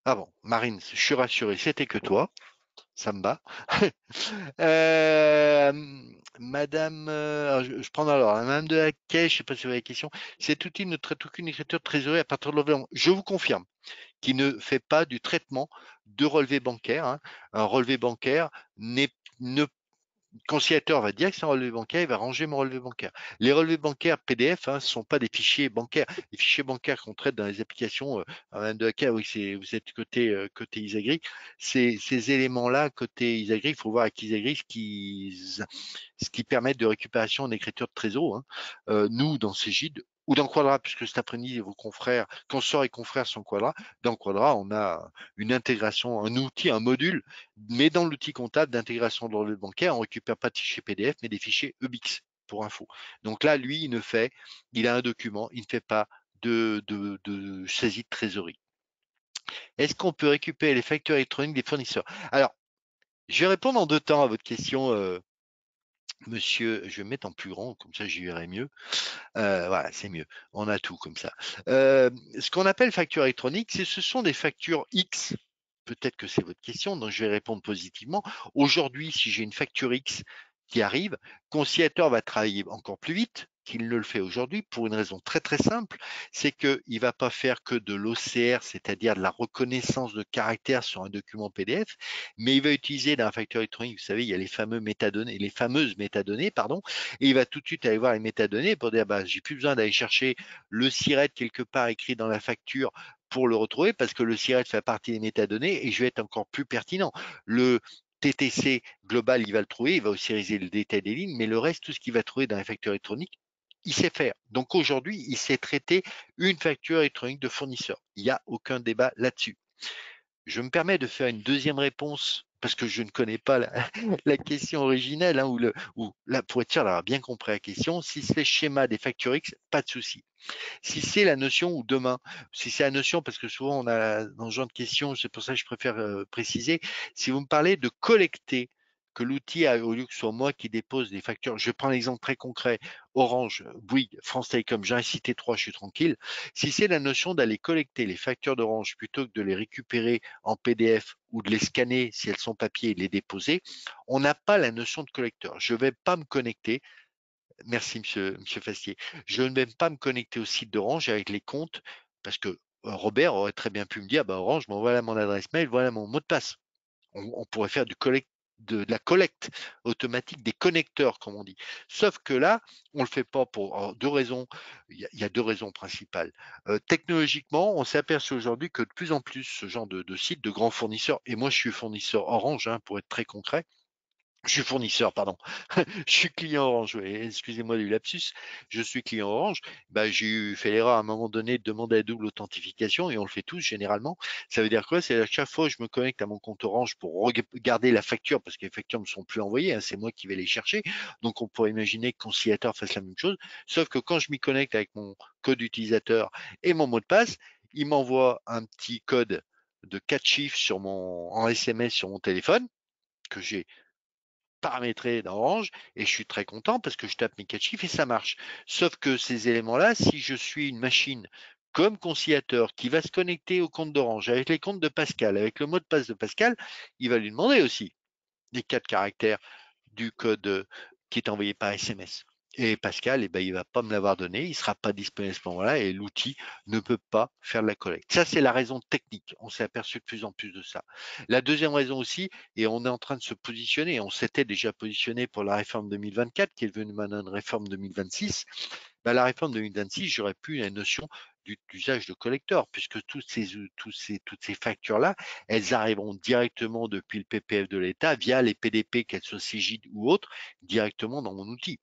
Ah bon, Marine, je suis rassuré, c'était que toi. Ça me bat. Euh, Madame, alors, je prends alors, hein, Madame de Haquet, je ne sais pas si vous avez la question. Cet outil ne traite aucune écriture de trésorerie à partir de l'environnement. Je vous confirme qu'il ne fait pas du traitement de relevé bancaire, hein. Un relevé bancaire ne le conciliateur va dire que c'est un relevé bancaire, il va ranger mon relevé bancaire. Les relevés bancaires PDF, ne sont pas des fichiers bancaires. Les fichiers bancaires qu'on traite dans les applications, Madame de Haquet, oui, vous êtes côté Isagri. Ces éléments-là, côté Isagri, il faut voir avec Isagri ce qui permet de récupération d'écriture de trésor, hein. Nous, dans Cégide, ou dans Quadra, puisque cet après-midi, vos confrères, consorts et confrères sont Quadra, dans Quadra, on a une intégration, un outil, un module, mais dans l'outil comptable d'intégration de relevé bancaire, on ne récupère pas de fichiers PDF, mais des fichiers EBIX, pour info. Donc là, lui, il a un document, il ne fait pas de saisie de trésorerie. Est-ce qu'on peut récupérer les factures électroniques des fournisseurs? Alors, je vais répondre en deux temps à votre question, monsieur. Je vais me mettre en plus grand, comme ça j'y verrai mieux. Voilà, c'est mieux. On a tout comme ça. Ce qu'on appelle facture électronique, ce sont des factures X. Peut-être que c'est votre question, donc je vais répondre positivement. Aujourd'hui, si j'ai une facture X qui arrive, conciliateur va travailler encore plus vite qu'il ne le fait aujourd'hui pour une raison très très simple, c'est qu'il ne va pas faire que de l'OCR, c'est-à-dire de la reconnaissance de caractère sur un document PDF, mais il va utiliser dans la facture électronique, vous savez, il y a les fameuses métadonnées, pardon, et il va tout de suite aller voir les métadonnées pour dire, bah, j'ai plus besoin d'aller chercher le SIRET quelque part écrit dans la facture pour le retrouver parce que le SIRET fait partie des métadonnées et je vais être encore plus pertinent. Le TTC global, il va le trouver, il va aussi réaliser le détail des lignes, mais le reste, tout ce qu'il va trouver dans la facture électronique, il sait faire. Donc aujourd'hui, il sait traiter une facture électronique de fournisseur. Il n'y a aucun débat là-dessus. Je me permets de faire une deuxième réponse parce que je ne connais pas la question originelle, hein, là, pour être sûr d'avoir bien compris la question. Si c'est le schéma des factures X, pas de souci. Si c'est la notion ou demain, si c'est la notion, parce que souvent on a dans ce genre de questions, c'est pour ça que je préfère préciser, si vous me parlez de collecter, que l'outil, au lieu que ce soit moi qui dépose des factures, je prends l'exemple très concret, Orange, Bouygues, France Télécom, j'ai incité trois, je suis tranquille. Si c'est la notion d'aller collecter les factures d'Orange plutôt que de les récupérer en PDF ou de les scanner si elles sont papier et les déposer, on n'a pas la notion de collecteur. Je ne vais pas me connecter. Merci, monsieur Fastier. Je ne vais pas me connecter au site d'Orange avec les comptes parce que Robert aurait très bien pu me dire, bah, Orange, bon, voilà mon adresse mail, voilà mon mot de passe. On pourrait faire de la collecte automatique des connecteurs, comme on dit. Sauf que là, on ne le fait pas pour deux raisons. Il y a deux raisons principales. Technologiquement, on s'est aperçu aujourd'hui que de plus en plus, ce genre de sites de grands fournisseurs, et moi je suis fournisseur Orange, hein, pour être très concret, Je suis fournisseur, pardon. Je suis client Orange, oui. Excusez-moi du lapsus. Je suis client Orange. Bah, j'ai fait l'erreur à un moment donné de demander la double authentification et on le fait tous généralement. Ça veut dire quoi? C'est à chaque fois que je me connecte à mon compte Orange pour regarder la facture parce que les factures ne me sont plus envoyées, hein, c'est moi qui vais les chercher. Donc on pourrait imaginer que Conciliateur fasse la même chose. Sauf que quand je m'y connecte avec mon code utilisateur et mon mot de passe, il m'envoie un petit code de 4 chiffres en SMS sur mon téléphone que j'ai paramétré dans Orange et je suis très content parce que je tape mes 4 chiffres et ça marche. Sauf que ces éléments-là, si je suis une machine comme conciliateur qui va se connecter au compte d'Orange avec les comptes de Pascal, avec le mot de passe de Pascal, il va lui demander aussi les 4 caractères du code qui est envoyé par SMS. Et Pascal, eh ben, il ne va pas me l'avoir donné, il ne sera pas disponible à ce moment-là et l'outil ne peut pas faire de la collecte. Ça, c'est la raison technique. On s'est aperçu de plus en plus de ça. La deuxième raison aussi, et on est en train de se positionner, on s'était déjà positionné pour la réforme 2024, qui est devenue maintenant une réforme 2026. Ben, la réforme 2026, j'aurais pu la notion d'usage de collecteur, puisque toutes ces factures-là, elles arriveront directement depuis le PPF de l'État via les PDP, qu'elles soient Cégide ou autres, directement dans mon outil.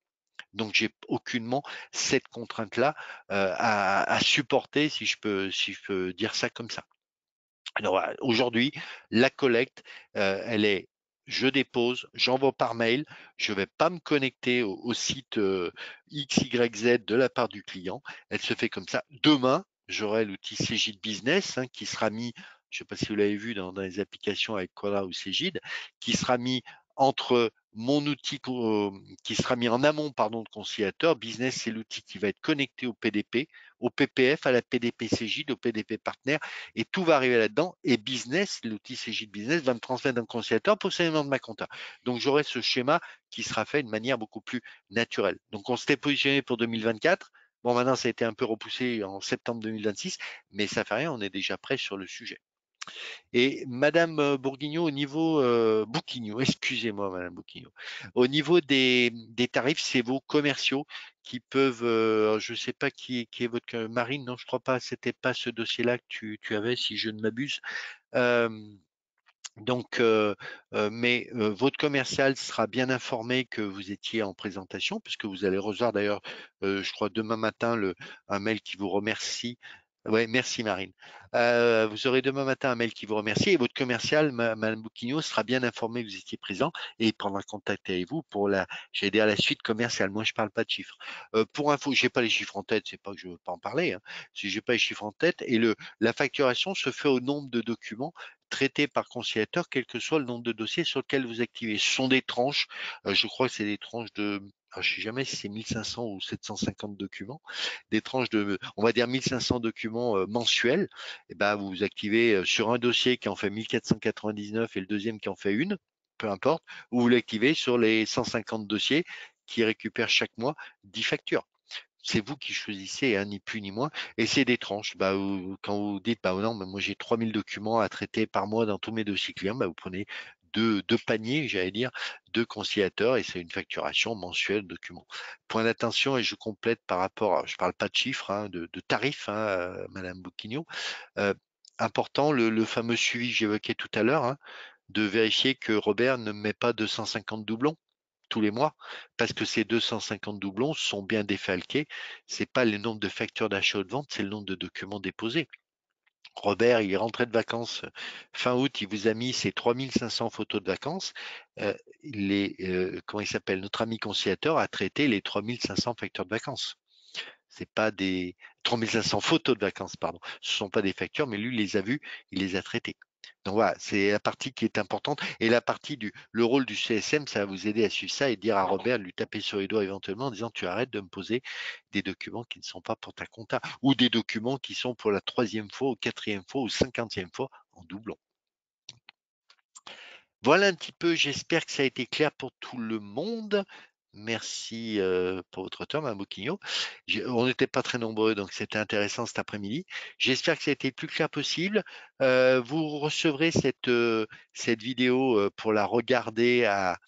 Donc j'ai aucunement cette contrainte-là à supporter, si je peux dire ça comme ça. Alors aujourd'hui, la collecte, elle est je dépose, j'envoie par mail, je ne vais pas me connecter au site XYZ de la part du client. Elle se fait comme ça. Demain, j'aurai l'outil Cégide Business qui sera mis, je ne sais pas si vous l'avez vu dans les applications avec Quadra ou Cégide, qui sera mis entre mon outil qui sera mis en amont pardon, de conciliateur. Business, c'est l'outil qui va être connecté au PDP, au PPF, à la PDP Cégide, au PDP partenaire et tout va arriver là-dedans. Et business, l'outil Cégide Business va me transmettre un conciliateur pour le de ma compta. Donc j'aurai ce schéma qui sera fait de manière beaucoup plus naturelle. Donc on s'était positionné pour 2024. Bon, maintenant ça a été un peu repoussé en septembre 2026, mais ça fait rien, on est déjà prêt sur le sujet. Et Madame Bourguignon, au niveau Bouquignon, excusez-moi Madame Bouquignon, au niveau des tarifs, c'est vos commerciaux qui peuvent, je ne sais pas qui est votre Marine, non, je crois pas, c'était pas ce dossier-là que tu avais, si je ne m'abuse. Euh, donc, mais votre commercial sera bien informé que vous étiez en présentation, puisque vous allez recevoir d'ailleurs, je crois demain matin, un mail qui vous remercie. Ouais, merci Marine. Vous aurez demain matin un mail qui vous remercie et votre commercial, Madame Bouquignon, sera bien informé que vous étiez présent et il prendra contact avec vous pour j'allais dire la suite commerciale. Moi, je parle pas de chiffres. Pour info, j'ai pas les chiffres en tête, c'est pas que je veux pas en parler, hein. Si j'ai pas les chiffres en tête et la facturation se fait au nombre de documents traités par conciliateur, quel que soit le nombre de dossiers sur lequel vous activez. Ce sont des tranches, je crois que c'est des tranches de, je ne sais jamais si c'est 1500 ou 750 documents, des tranches de, on va dire 1500 documents mensuels. Et ben, vous activez sur un dossier qui en fait 1499 et le deuxième qui en fait une, peu importe, ou vous l'activez sur les 150 dossiers qui récupèrent chaque mois 10 factures. C'est vous qui choisissez, hein, ni plus ni moins. Et c'est des tranches. Bah, quand vous dites, bah non, mais moi j'ai 3000 documents à traiter par mois dans tous mes dossiers clients, bah, vous prenez deux paniers, j'allais dire, deux conciliateurs et c'est une facturation mensuelle de documents. Point d'attention, et je complète par rapport, je parle pas de chiffres, hein, de tarifs, hein, Madame Bouquignon. Euh, Important, le fameux suivi que j'évoquais tout à l'heure, hein, de vérifier que Robert ne met pas 250 doublons tous les mois, parce que ces 250 doublons sont bien défalqués. C'est pas le nombre de factures d'achat ou de vente, c'est le nombre de documents déposés. Robert, il est rentré de vacances fin août, il vous a mis ses 3500 photos de vacances. Comment il s'appelle? Notre ami conciliateur a traité les 3500 factures de vacances. C'est pas des 3500 photos de vacances, pardon. Ce ne sont pas des factures, mais lui, il les a vues, il les a traitées. Donc voilà, c'est la partie qui est importante. Et la partie le rôle du CSM, ça va vous aider à suivre ça et dire à Robert, lui taper sur les doigts éventuellement en disant tu arrêtes de me poser des documents qui ne sont pas pour ta compta ou des documents qui sont pour la troisième fois ou quatrième fois ou cinquantième fois en doublon. Voilà un petit peu, j'espère que ça a été clair pour tout le monde. Merci pour votre temps, Mme Bouquignon. On n'était pas très nombreux, donc c'était intéressant cet après-midi. J'espère que ça a été le plus clair possible. Vous recevrez cette vidéo pour la regarder à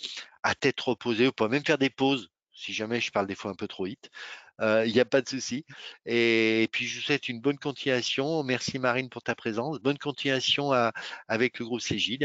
tête reposée. Vous pouvez même faire des pauses, si jamais je parle des fois un peu trop vite. Il n'y a pas de souci. Et puis, je vous souhaite une bonne continuation. Merci Marine pour ta présence. Bonne continuation avec le groupe Cégide.